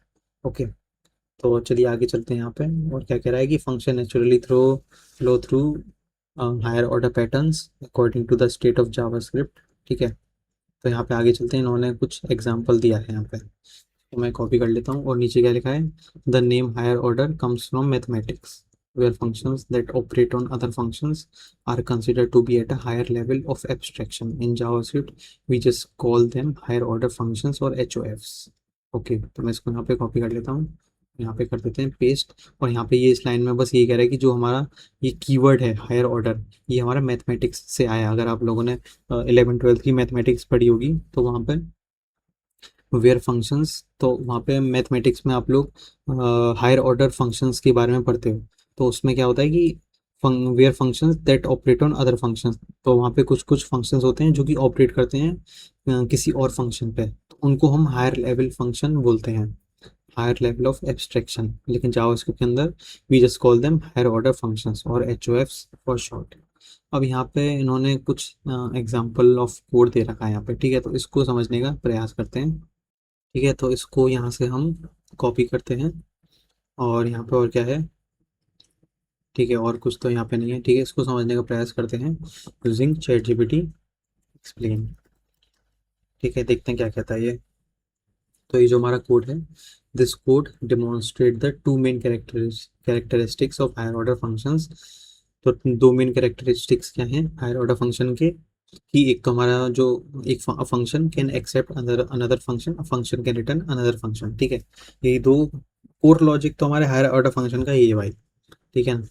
ओके, तो चलिए आगे चलते हैं यहाँ पे। और क्या कह रहा है कि function naturally throw flow through higher order patterns according to the state of JavaScript. ठीक है, तो यहाँ पे आगे चलते हैं, इन्होंने कुछ एग्जांपल दिया है यहाँ पे, तो मैं कॉपी कर लेता हूँ। और नीचे क्या लिखा है, the name higher order comes from mathematics where functions that operate on other functions are considered to be at a higher level of abstraction. In JavaScript, we just call them higher order functions or HOFs. Okay, तो मैं इसको यहाँ पे copy कर लेता हूँ, यहाँ पे कर देते हैं पेस्ट। और यहाँ पे ये इस लाइन में बस यही कह रहा है कि जो हमारा ये कीवर्ड है हायर ऑर्डर, ये हमारा मैथमेटिक्स से आया। अगर आप लोगों ने 11th 12th की मैथमेटिक्स पढ़ी होगी तो वहाँ पे वेयर फंक्शंस, तो वहाँ पे मैथमेटिक्स में आप लोग हायर ऑर्डर फंक्शंस के बारे में पढ़ते हो। तो उसमें क्या होता है कि where functions that operate on other functions, तो वहाँ पे कुछ कुछ फंक्शंस होते हैं जो कि ऑपरेट करते हैं किसी और फंक्शन पे, तो उनको हम हायर लेवल फंक्शन बोलते हैं, हायर लेवल ऑफ एब्स्ट्रैक्शन। लेकिन जावास्क्रिप्ट के अंदर we just call them higher order functions और एचओएफ्स फॉर शॉर्ट। अब यहाँ पे इन्होंने कुछ एग्जांपल ऑफ कोड दे रखा है यहाँ पे। ठीक है, तो इसको समझने का प्रयास करते हैं। ठीक है, तो इसको यहाँ से हम कॉपी करते हैं और यहाँ पे और क्या है। ठीक है, और कुछ तो यहाँ पे नहीं है। ठीक है, इसको समझने का प्रयास करते हैं यूजिंग चैट जीपीटी एक्सप्लेन। ठीक है, देखते हैं क्या कहता है ये। तो ये जो हमारा कोड है, this code demonstrate the two main characteristics of higher order functions. तो दो मेन कैरेक्टरिस्टिक्स क्या हैं हायर ऑर्डर फंक्शन के, कि एक तो हमारा जो एक function can accept another another function, a function can return another function. ठीक है, यही दो कोर लॉजिक तो हमारे हायर ऑर्डर फंक्शन का यही है भाई। ठीक है,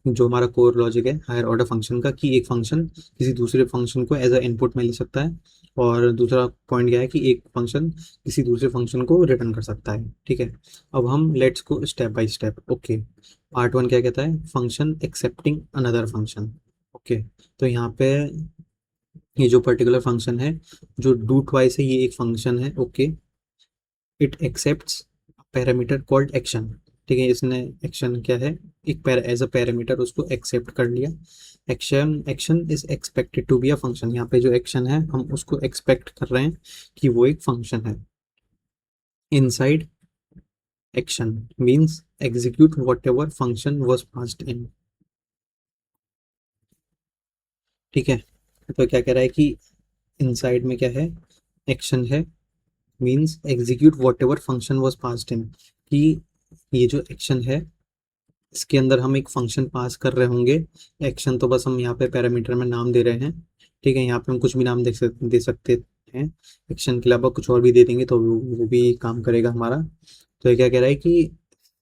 जो हमारा कोर लॉजिक है हायर ऑर्डर फंक्शन का, कि एक फंक्शन किसी दूसरे फंक्शन को एज अ इनपुट में ले सकता है, और दूसरा पॉइंट क्या है कि एक फंक्शन किसी दूसरे फंक्शन को रिटर्न कर सकता है। ठीक है, अब हम लेट्स को step by step. Okay, part one क्या कहता है, function accepting another function. Okay, तो यहाँ पे ये जो पर्टिकुलर फंक्शन है जो डू ट्वाइस है, ये एक फंक्शन है। Okay, it accepts parameter called action. ठीक है, इसने एक्शन क्या है, एक एज अ पैरामीटर उसको एक्सेप्ट कर लिया। Action action is expected to be a function, यहाँ पे जो एक्शन है हम उसको एक्सपेक्ट कर रहे हैं कि वो एक फंक्शन है। Inside action means execute what ever function was passed in. ठीक है, तो क्या कह रहा है कि इनसाइड में क्या है, एक्शन है, means execute what ever function was passed in, कि ये जो एक्शन है इसके अंदर हम एक फंक्शन पास कर रहे होंगे। एक्शन तो बस हम यहाँ पे पैरामीटर में नाम दे रहे हैं। ठीक है, यहाँ पे हम कुछ भी नाम दे सकते हैं, एक्शन के अलावा कुछ और भी दे देंगे तो वो भी काम करेगा हमारा। तो ये क्या कह रहा है कि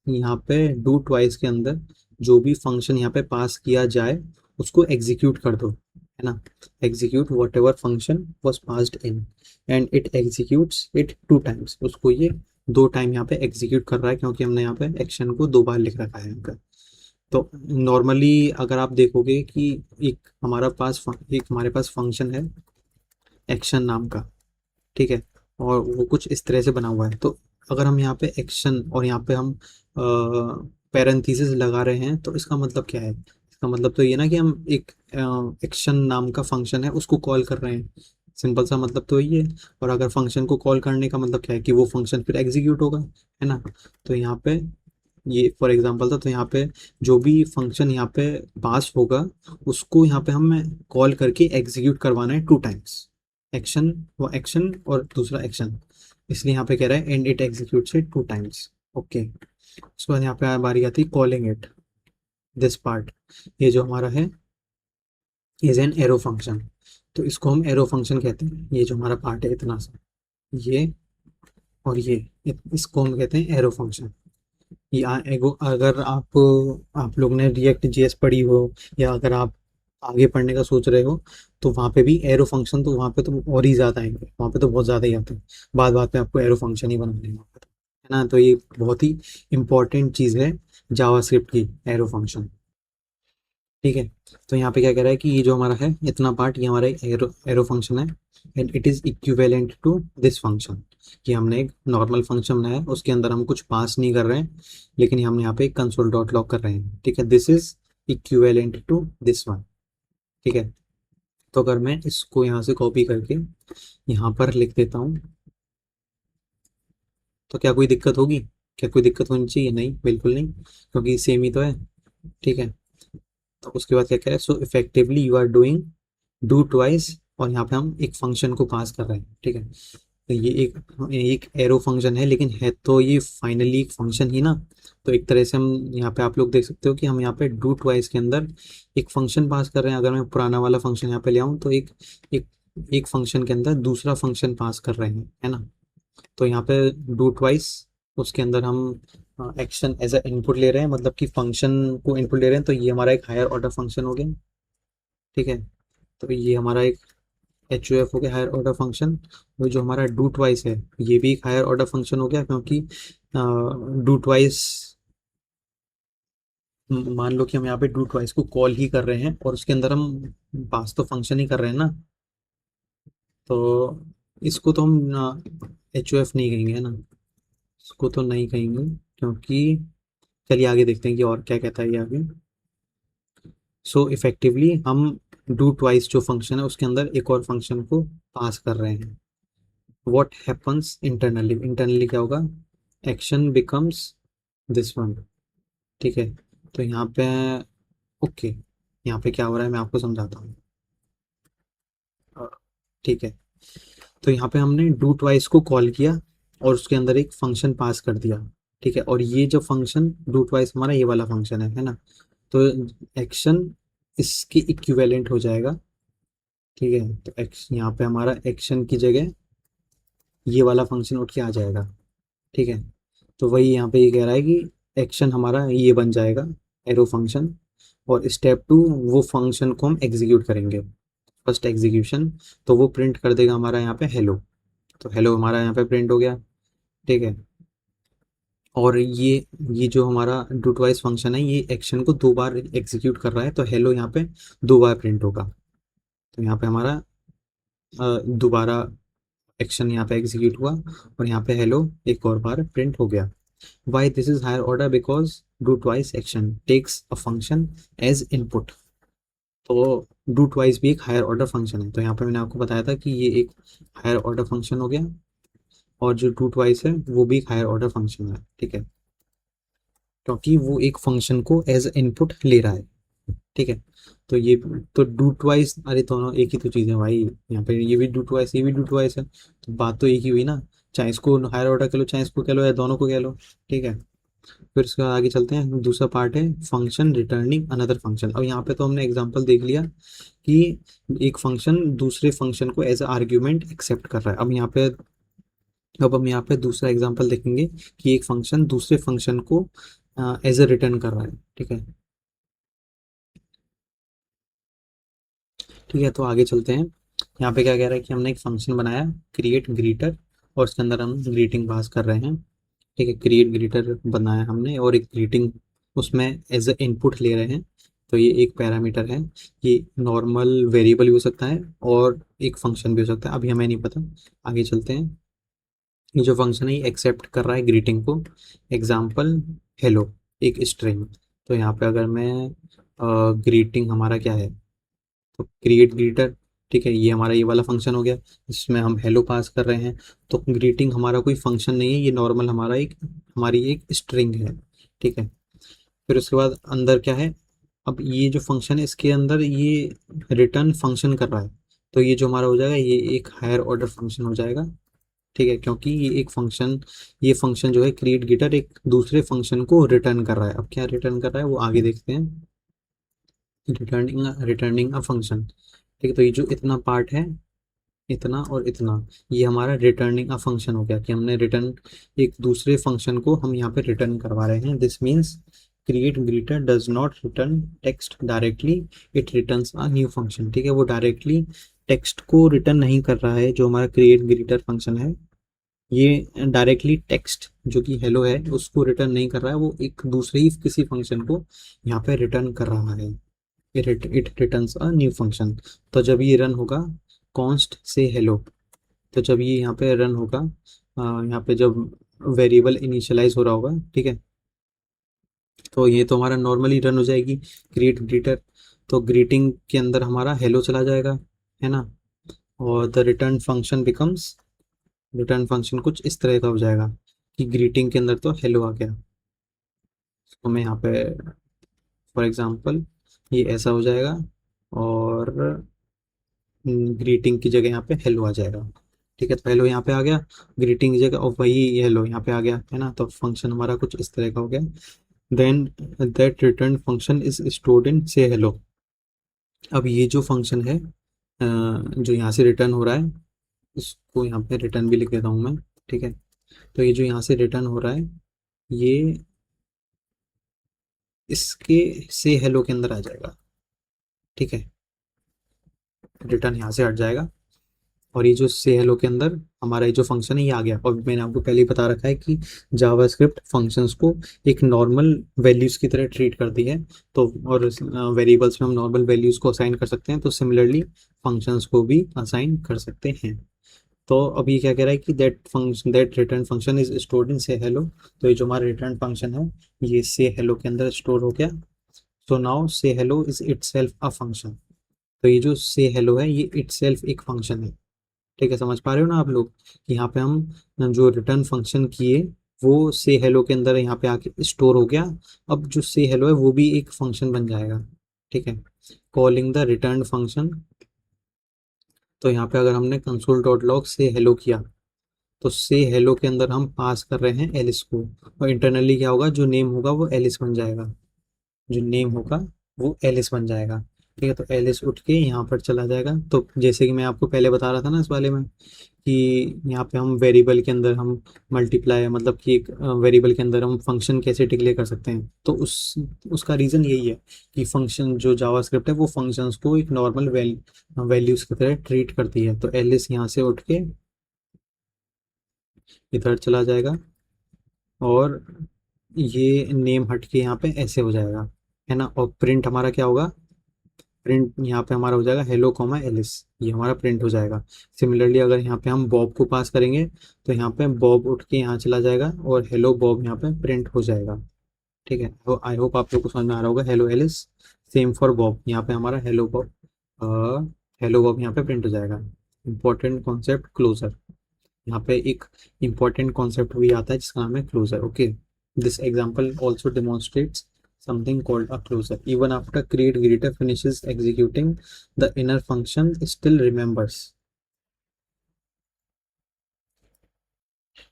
यहाँ पे डू ट्वाइस के अंदर जो भी फंक्शन यहाँ पे पास किया जाए उसको एग्जीक्यूट कर दो, है ना। Execute what ever function was passed in and it executes it 2 times, उसको ये 2 टाइम यहाँ पे एग्जीक्यूट कर रहा है क्योंकि हमने यहाँ पे एक्शन को 2 बार लिख रखा है यहाँ पे। तो नॉर्मली अगर आप देखोगे कि एक हमारे पास फंक्शन है एक्शन नाम का, ठीक है, और वो कुछ इस तरह से बना हुआ है। तो अगर हम यहाँ पे एक्शन और यहाँ पे हम पैरेंथेसिस लगा रहे हैं तो इसका मतलब क्या है, इसका मतलब तो ये ना कि हम एक एक्शन नाम का फंक्शन है उसको कॉल कर रहे हैं, सिंपल सा मतलब तो ये है। और अगर फंक्शन को कॉल करने का मतलब क्या है कि वो फंक्शन फिर एग्जीक्यूट होगा, है ना। तो यहाँ पे ये फॉर एग्जांपल था, तो यहाँ पे जो भी फंक्शन यहाँ पे पास होगा उसको यहाँ पे हमें कॉल करके एग्जीक्यूट करवाना है 2 टाइम्स। एक्शन, वो एक्शन और दूसरा एक्शन, इसलिए यहाँ पे कह रहा है and it executes it 2 times. Okay, उसके बाद यहाँ पे बारी आती है कॉलिंग इट, दिस पार्ट, ये जो हमारा है इज एन एरो फंक्शन। तो इसको हम एरो फंक्शन कहते हैं, ये जो हमारा पार्ट है इतना सा, ये और ये इसको हम कहते हैं एरो फंक्शन। या एगो अगर आप लोग ने रिएक्ट जेएस पढ़ी हो या अगर आप आगे पढ़ने का सोच रहे हो तो वहाँ पे भी एरो फंक्शन, तो वहाँ पे तो और ही ज़्यादा आएंगे, वहाँ पे तो बहुत ज़्यादा ही आते हैं। बात बात पे आपको एरो फंक्शन ही बनाने हैं वहाँ पे तो, है ना। तो ये बहुत ही इंपॉर्टेंट चीज़ है जावास्क्रिप्ट की, एरो फंक्शन। ठीक है, तो यहाँ पे क्या कह रहा है कि ये जो हमारा है इतना पार्ट, ये हमारा एरो एरो फंक्शन है and it is equivalent to this function, कि हमने एक नॉर्मल फंक्शन बनाया है उसके अंदर हम कुछ पास नहीं कर रहे हैं लेकिन हम यहाँ पे एक कंसोल डॉट लॉग कर रहे हैं। ठीक है, this is equivalent to this one. ठीक है, तो अगर मैं इसको यहाँ से कॉपी करके यहाँ पर लिख देता हूँ तो क्या कोई दिक्कत होगी, क्या कोई दिक्कत होनी चाहिए, नहीं बिल्कुल नहीं, क्योंकि सेम ही तो है। ठीक है, तो उसके बाद क्या कह रहा है, so effectively you are doing do twice, और यहाँ पे हम एक फंक्शन को पास कर रहे हैं। ठीक है, तो ये एक एरो फंक्शन है लेकिन है तो ये फाइनली एक फंक्शन ही ना। तो एक तरह से हम यहाँ पे आप लोग देख सकते हो कि हम यहाँ पे डू ट्वाइस के अंदर एक फंक्शन पास कर रहे हैं। अगर मैं पुराना वाला फंक्शन यहाँ पे ले आऊँ तो एक एक फंक्शन के अंदर दूसरा फंक्शन पास कर रहे हैं, है ना। तो यहाँ पे डू ट्वाइस, उसके अंदर हम एक्शन एज अ इनपुट ले रहे हैं, मतलब कि फंक्शन को इनपुट ले रहे हैं, तो ये हमारा एक हायर ऑर्डर फंक्शन हो गया। ठीक है, तो ये हमारा एक एच यू एफ हो गया, हायर ऑर्डर फंक्शन। वो जो हमारा डू ट्वाइस है ये भी एक हायर ऑर्डर फंक्शन हो गया, क्योंकि डू ट्वाइस, मान लो कि हम यहाँ पे डू ट्वाइस को कॉल ही कर रहे हैं और उसके अंदर हम पास तो फंक्शन ही कर रहे हैं ना। तो इसको तो हम एच यू एफ नहीं कहेंगे, है ना, इसको तो नहीं कहेंगे, क्योंकि चलिए आगे देखते हैं कि और क्या कहता है ये आगे। सो इफेक्टिवली हम डू ट्वाइस जो फंक्शन है उसके अंदर एक और फंक्शन को पास कर रहे हैं। व्हाट हैपन्स इंटरनली, इंटरनली क्या होगा, एक्शन बिकम्स दिस वन। ठीक है, तो यहाँ पे ओके, यहाँ पे क्या हो रहा है मैं आपको समझाता हूँ। ठीक है, तो यहाँ पे हमने डू ट्वाइस को कॉल किया और उसके अंदर एक फंक्शन पास कर दिया। ठीक है, और ये जो फंक्शन डू ट्वाइस हमारा ये वाला फंक्शन है ना। तो एक्शन इसके इक्विवेलेंट हो जाएगा। ठीक है, तो एक्स यहाँ पे हमारा एक्शन की जगह ये वाला फंक्शन उठ के आ जाएगा। ठीक है, तो वही यहाँ पे ये कह रहा है कि एक्शन हमारा ये बन जाएगा एरो फंक्शन, और स्टेप 2 वो फंक्शन को हम एग्जीक्यूट करेंगे, फर्स्ट एग्जीक्यूशन, तो वो प्रिंट कर देगा हमारा यहाँ पे हेलो। तो हेलो हमारा यहाँ पे प्रिंट हो गया। ठीक है, और ये जो हमारा डू ट्वाइस फंक्शन है ये एक्शन को 2 बार एग्जीक्यूट कर रहा है, तो हेलो यहाँ पे 2 बार प्रिंट होगा। तो यहाँ पे हमारा दोबारा एक्शन यहाँ पे एग्जीक्यूट हुआ और यहाँ पे हेलो एक और बार प्रिंट हो गया। Why this is higher order, because do twice action takes a function as input. तो डू ट्वाइस भी एक हायर ऑर्डर फंक्शन है, तो यहाँ पे मैंने आपको बताया था कि ये एक हायर ऑर्डर फंक्शन हो गया, और जो डू ट्वाइस है वो भी एक हायर ऑर्डर फंक्शन है, ठीक है, क्योंकि वो एक फंक्शन को एज इनपुट ले रहा है, ठीक है। तो ये, तो डू ट्वाइस, अरे दोनों एक ही तो चीज़ है भाई, यहाँ पे ये भी डू ट्वाइस, ये भी डू ट्वाइस है, तो बात तो एक ही हुई ना, चाहे इसको हायर ऑर्डर कह लो, चाहे इसको कह लो, या दोनों को कह लो, ठीक है। फिर उसके बाद आगे चलते हैं, दूसरा पार्ट है फंक्शन रिटर्निंग अनदर फंक्शन। अब यहाँ पे तो हमने एग्जांपल देख लिया कि एक फंक्शन दूसरे फंक्शन को एज आर्ग्यूमेंट एक्सेप्ट कर रहा है। अब हम यहाँ पे दूसरा एग्जांपल देखेंगे कि एक फंक्शन दूसरे फंक्शन को एज ए रिटर्न कर रहा है, ठीक है। ठीक है, तो आगे चलते हैं। यहाँ पे क्या कह रहा है कि हमने एक फंक्शन बनाया क्रिएट ग्रीटर, और उसके अंदर हम ग्रीटिंग पास कर रहे हैं, ठीक है। क्रिएट ग्रीटर बनाया हमने, और एक ग्रीटिंग उसमें एज ए इनपुट ले रहे हैं। तो ये एक पैरामीटर है, ये नॉर्मल वेरिएबल भी हो सकता है और एक फंक्शन भी हो सकता है, अभी हमें नहीं पता। आगे चलते हैं। ये जो फंक्शन है ये एक्सेप्ट कर रहा है ग्रीटिंग को, एग्जाम्पल हेलो, एक स्ट्रिंग। तो यहाँ पे अगर मैं ग्रीटिंग हमारा क्या है, तो क्रिएट ग्रीटर, ठीक है, ये हमारा ये वाला फंक्शन हो गया, इसमें हम हेलो पास कर रहे हैं। तो ग्रीटिंग हमारा कोई फंक्शन नहीं है, ये नॉर्मल हमारा एक, हमारी एक स्ट्रिंग है, ठीक है। फिर उसके बाद अंदर क्या है, अब ये जो फंक्शन है इसके अंदर ये रिटर्न फंक्शन कर रहा है, तो ये जो हमारा हो जाएगा ये एक हायर ऑर्डर फंक्शन हो जाएगा, ठीक है, क्योंकि ये एक फंक्शन, ये फंक्शन जो है क्रिएट गेटर एक दूसरे फंक्शन को रिटर्न कर रहा है। अब क्या रिटर्न कर रहा है वो आगे देखते हैं। रिटर्निंग अ फंक्शन, ठीक है। तो ये जो इतना पार्ट है, इतना और इतना, ये हमारा रिटर्निंग अ फंक्शन हो गया कि हमने रिटर्न, एक दूसरे फंक्शन को हम यहाँ पे रिटर्न करवा रहे हैं। This means create greeter does not return text directly, it returns a new function, ठीक है। वो डायरेक्टली टेक्स्ट को रिटर्न नहीं कर रहा है, जो हमारा क्रिएट ग्रीटर फंक्शन है ये डायरेक्टली टेक्स्ट जो कि हेलो है उसको रिटर्न नहीं कर रहा है, वो एक दूसरे ही किसी फंक्शन को यहाँ पे रिटर्न कर रहा है। It returns a new function. तो जब ये रन होगा कॉन्स्ट से हेलो, तो जब ये यहाँ पे रन होगा, यहाँ पे जब वेरिएबल इनिशियलाइज हो रहा होगा, ठीक है, तो ये तो हमारा नॉर्मली रन हो जाएगी क्रिएट ग्रीटर। तो ग्रीटिंग के अंदर हमारा हेलो चला जाएगा, है ना, और the return function becomes, return function कुछ इस तरह का हो जाएगा कि ग्रीटिंग के अंदर तो हेलो आ गया, तो मैं यहाँ पे फॉर एग्जांपल ये ऐसा हो जाएगा, और ग्रीटिंग की जगह यहाँ पे हेलो आ जाएगा, ठीक है। तो हेलो यहाँ पे आ गया ग्रीटिंग की जगह, और वही हेलो यहाँ पे आ गया, है ना। तो फंक्शन हमारा कुछ इस तरह का हो गया। Then that return function is stored in say hello. अब ये जो फंक्शन है जो यहाँ से रिटर्न हो रहा है, इसको यहाँ पे रिटर्न भी लिख देता हूँ मैं, ठीक है। तो ये जो यहाँ से रिटर्न हो रहा है ये इसके से हेलो के अंदर आ जाएगा, ठीक है। रिटर्न यहाँ से हट जाएगा, और ये जो से हेलो के अंदर हमारा ये जो फंक्शन है ये आ गया। और मैंने आपको पहले ही बता रखा है कि जावास्क्रिप्ट फंक्शंस को एक नॉर्मल वैल्यूज की तरह ट्रीट करती है, तो और वेरिएबल्स में हम नॉर्मल वैल्यूज को असाइन कर सकते हैं, तो सिमिलरली फंक्शंस को भी असाइन कर सकते हैं। तो अब ये क्या कह रहा है कि that function, that return function is stored in say hello. तो ये जो हमारा रिटर्न फंक्शन है ये से हेलो के अंदर स्टोर हो गया। सो नाउ से hello is itself a function. तो ये जो से हेलो है ये इटसेल्फ एक फंक्शन है, ठीक है। समझ पा रहे हो ना आप लोग कि यहाँ पे हम जो रिटर्न फंक्शन किए वो से हेलो के अंदर यहाँ पे आके स्टोर हो गया। अब जो से हेलो है वो भी एक फंक्शन बन जाएगा, ठीक है। कॉलिंग द रिटर्न फंक्शन, तो यहाँ पे अगर हमने कंसोल डॉट लॉग से हेलो किया, तो से हेलो के अंदर हम पास कर रहे हैं एलिस को, और इंटरनली क्या होगा, जो नेम होगा वो एलिस बन जाएगा, जो नेम होगा वो एलिस बन जाएगा, ठीक है। तो एलिस उठ के यहाँ पर चला जाएगा। तो जैसे कि मैं आपको पहले बता रहा था ना इस वाले में कि यहाँ पे हम वेरिएबल के अंदर हम मल्टीप्लाई, मतलब कि एक वेरिएबल के अंदर हम फंक्शन कैसे डिक्लेयर कर सकते हैं, तो उसका रीज़न यही है कि फंक्शन जो जावास्क्रिप्ट है वो फंक्शंस को एक नॉर्मल वैल्यूज की तरह ट्रीट करती है। तो एलिस यहाँ से उठ के इधर चला जाएगा, और ये नेम हट के यहाँ पे ऐसे हो जाएगा, है ना। और प्रिंट हमारा क्या होगा, प्रिंट यहाँ पे हमारा हो जाएगा हेलो कॉमा एलिस, ये हमारा प्रिंट हो जाएगा। सिमिलरली अगर यहाँ पे हम बॉब को पास करेंगे तो यहाँ पे बॉब उठ के यहाँ चला जाएगा और हेलो बॉब यहाँ पे प्रिंट हो जाएगा। ठीक है, तो आई होप आप लोग को समझ में आ रहा होगा। Hello Alice, same for Bob, यहाँ पे हमारा हेलो बॉब, हेलो बॉब यहाँ पे प्रिंट हो जाएगा। इंपॉर्टेंट कॉन्सेप्ट क्लोजर, यहाँ पे एक इंपॉर्टेंट कॉन्सेप्ट भी आता है जिसका नाम है closure. Okay, this example also demonstrates something called a closure. Even after create greeter finishes executing, the inner function still remembers.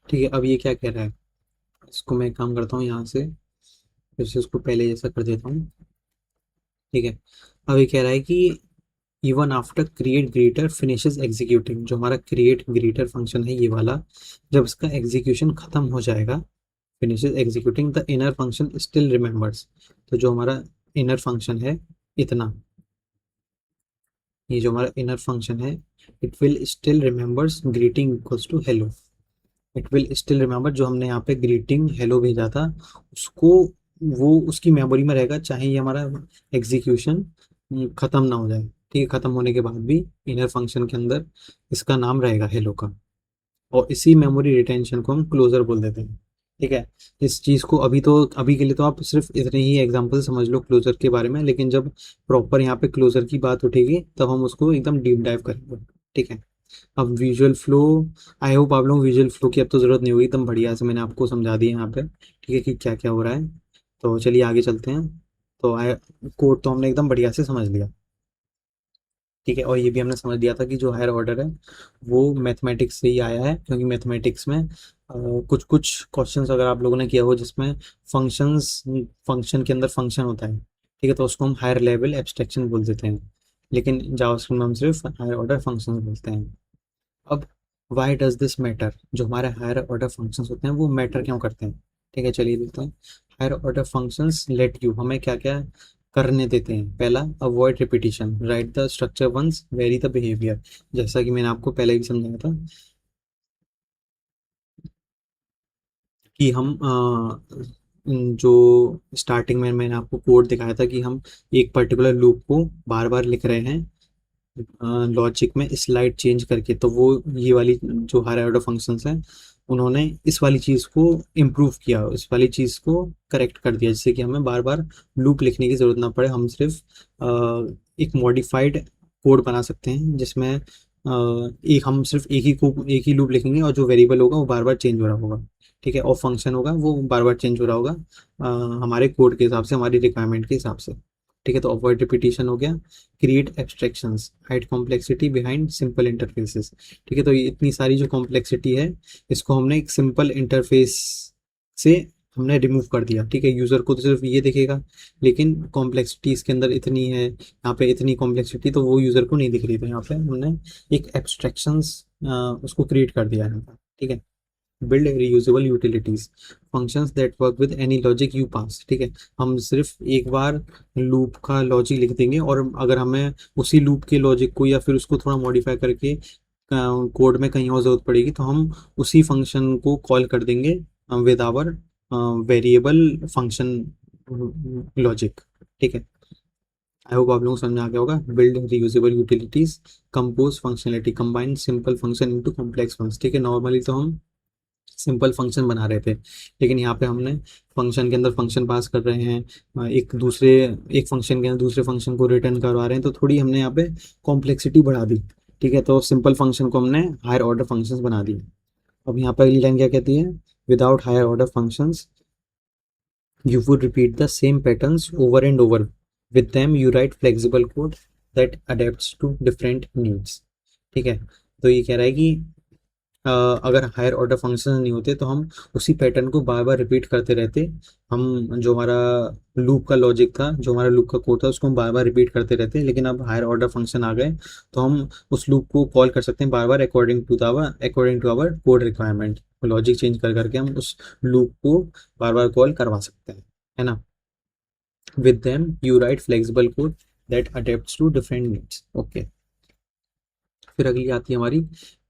ठीक है, अब ये क्या कह रहा है, इसको मैं काम करता हूँ यहाँ से, फिर से उसको पहले जैसा कर देता हूँ। ठीक है, अब ये कह रहा है कि even after create greeter finishes executing, जो हमारा क्रिएट ग्रीटर फंक्शन है ये वाला, जब इसका एग्जीक्यूशन खत्म हो जाएगा, finishes executing, the inner function still remembers. तो जो हमारा इनर फंक्शन है इतना, ये जो हमारा इनर फंक्शन है, it will still remembers greeting equals to hello. It will still remember, जो हमने यहाँ पे ग्रीटिंग हेलो भेजा था उसको, वो उसकी मेमोरी में रहेगा, चाहे ये हमारा एग्जीक्यूशन खत्म ना हो जाए। ठीक है, खत्म होने के बाद भी इनर फंक्शन के अंदर इसका नाम रहेगा हेलो का, और इसी मेमोरी रिटेंशन को हम क्लोजर बोल देते हैं। ठीक है, इस चीज़ को अभी के लिए तो आप सिर्फ इतने ही एग्जांपल समझ लो क्लोजर के बारे में, लेकिन जब प्रॉपर यहाँ पे क्लोजर की बात उठेगी तब हम उसको एकदम डीप डाइव करेंगे। ठीक है, अब विजुअल फ्लो, आई होप आप लोग विजुअल फ्लो की अब तो ज़रूरत नहीं होगी, एकदम बढ़िया से मैंने आपको समझा दिया यहाँ पे। ठीक है, कि क्या क्या हो रहा है। तो चलिए आगे चलते हैं। तो कोड तो हमने एकदम बढ़िया से समझ लिया। ठीक है, और ये भी हमने समझ लिया था कि जो हायर ऑर्डर है वो मैथमेटिक्स से ही आया है, क्योंकि मैथमेटिक्स में कुछ कुछ क्वेश्चंस अगर आप लोगों ने किया हो जिसमें फंक्शंस, फंक्शन के अंदर फंक्शन होता है, ठीक है, तो उसको हम हायर लेवल एब्स्ट्रैक्शन बोल देते हैं, लेकिन जावास्क्रिप्ट में हम सिर्फ हायर ऑर्डर फंक्शंस बोलते हैं। अब वाई डज दिस मैटर, जो हमारे हायर ऑर्डर फंक्शंस होते हैं वो मैटर क्यों करते हैं। ठीक है, चलिए देखते हैं। Higher order functions let you, हमें क्या क्या करने देते हैं। पहला, avoid repetition, write the structure once, vary the behaviour, जैसा कि मैंने आपको पहले भी समझाया था कि हम जो स्टार्टिंग में मैंने आपको कोड दिखाया था कि हम एक पर्टिकुलर लूप को बार बार लिख रहे हैं लॉजिक में स्लाइड चेंज करके, तो वो ये वाली जो हायर ऑर्डर फंक्शंस हैं उन्होंने इस वाली चीज़ को इम्प्रूव किया, इस वाली चीज़ को करेक्ट कर दिया, जिससे कि हमें बार बार लूप लिखने की ज़रूरत ना पड़े। हम सिर्फ एक मॉडिफाइड कोड बना सकते हैं जिसमें एक हम सिर्फ एक ही लूप लिखेंगे और जो वेरिएबल होगा वो बार बार चेंज हो रहा होगा। ठीक है, और फंक्शन होगा वो बार बार चेंज हो रहा होगा हमारे कोड के हिसाब से, हमारी रिक्वायरमेंट के हिसाब से। ठीक है, तो अवॉइड रिपीटिशन हो गया। Create abstractions, hide complexity behind simple interfaces. ठीक है, तो ये इतनी सारी जो कॉम्प्लेक्सिटी है इसको हमने एक सिंपल इंटरफेस से हमने रिमूव कर दिया। ठीक है, यूज़र को तो सिर्फ ये दिखेगा, लेकिन कॉम्प्लेक्सिटी इसके अंदर इतनी है, यहाँ पे इतनी कॉम्प्लेक्सिटी तो वो यूज़र को नहीं दिख रही, तो यहाँ पे हमने एक एब्स्ट्रैक्शंस उसको क्रिएट कर दिया है। ठीक है, build reusable utilities, functions that work with any logic you pass. ठीक है, हम सिर्फ एक बार लूप का लॉजिक लिख देंगे और अगर हमें उसी लूप के लॉजिक को या फिर उसको थोड़ा मॉडिफाई करके कोड में कहीं और जरूरत पड़ेगी तो हम उसी फंक्शन को कॉल कर देंगे with our variable function logic. ठीक है, आई होप आप लोगों को समझ में आ गया होगा। Build reusable utilities, compose functionality, combine simple function into complex function. ठीक है, नॉर्मली तो हम सिंपल फंक्शन बना रहे थे, लेकिन यहाँ पे हमने फंक्शन के अंदर फंक्शन पास कर रहे हैं, एक फंक्शन के अंदर दूसरे फंक्शन को रिटर्न करवा रहे हैं, तो थोड़ी हमने यहाँ पे कॉम्प्लेक्सिटी बढ़ा दी। ठीक है, तो सिंपल फंक्शन को हमने हायर ऑर्डर फंक्शंस बना दिए। अब यहाँ पर अगली लाइन क्या कहती है, without higher order functions you would repeat the same patterns over and over. With them you write flexible code that adapts to different needs. ठीक है, तो ये कह रहा है कि अगर हायर ऑर्डर फंक्शन नहीं होते तो हम उसी पैटर्न को बार बार रिपीट करते रहते। हम जो हमारा लूप का लॉजिक था, जो हमारा लूप का कोड था, उसको हम बार बार रिपीट करते रहते, लेकिन अब हायर ऑर्डर फंक्शन आ गए तो हम उस लूप को कॉल कर सकते हैं बार बार according to our code requirement. Logic change कर करके हम उस लूप को बार बार कॉल करवा सकते हैं, है ना। With them you write flexible code that adapts to different needs. Okay, फिर अगली आती है हमारी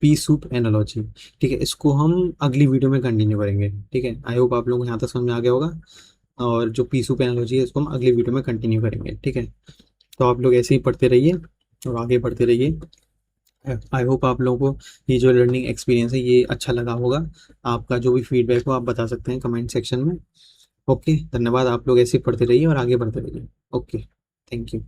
पी सूप एनालॉजी। ठीक है, इसको हम अगली वीडियो में कंटिन्यू करेंगे। ठीक है, आई होप आप लोगों को यहाँ तक समझ में आ गया होगा, और जो पी सूप एनालॉजी है इसको हम अगली वीडियो में कंटिन्यू करेंगे। ठीक है, तो आप लोग ऐसे ही पढ़ते रहिए और आगे बढ़ते रहिए। आई होप आप लोगों को ये जो लर्निंग एक्सपीरियंस है ये अच्छा लगा होगा। आपका जो भी फीडबैक हो आप बता सकते हैं कमेंट सेक्शन में। ओके, धन्यवाद। आप लोग ऐसे ही पढ़ते रहिए और आगे बढ़ते रहिए। Okay, thank you.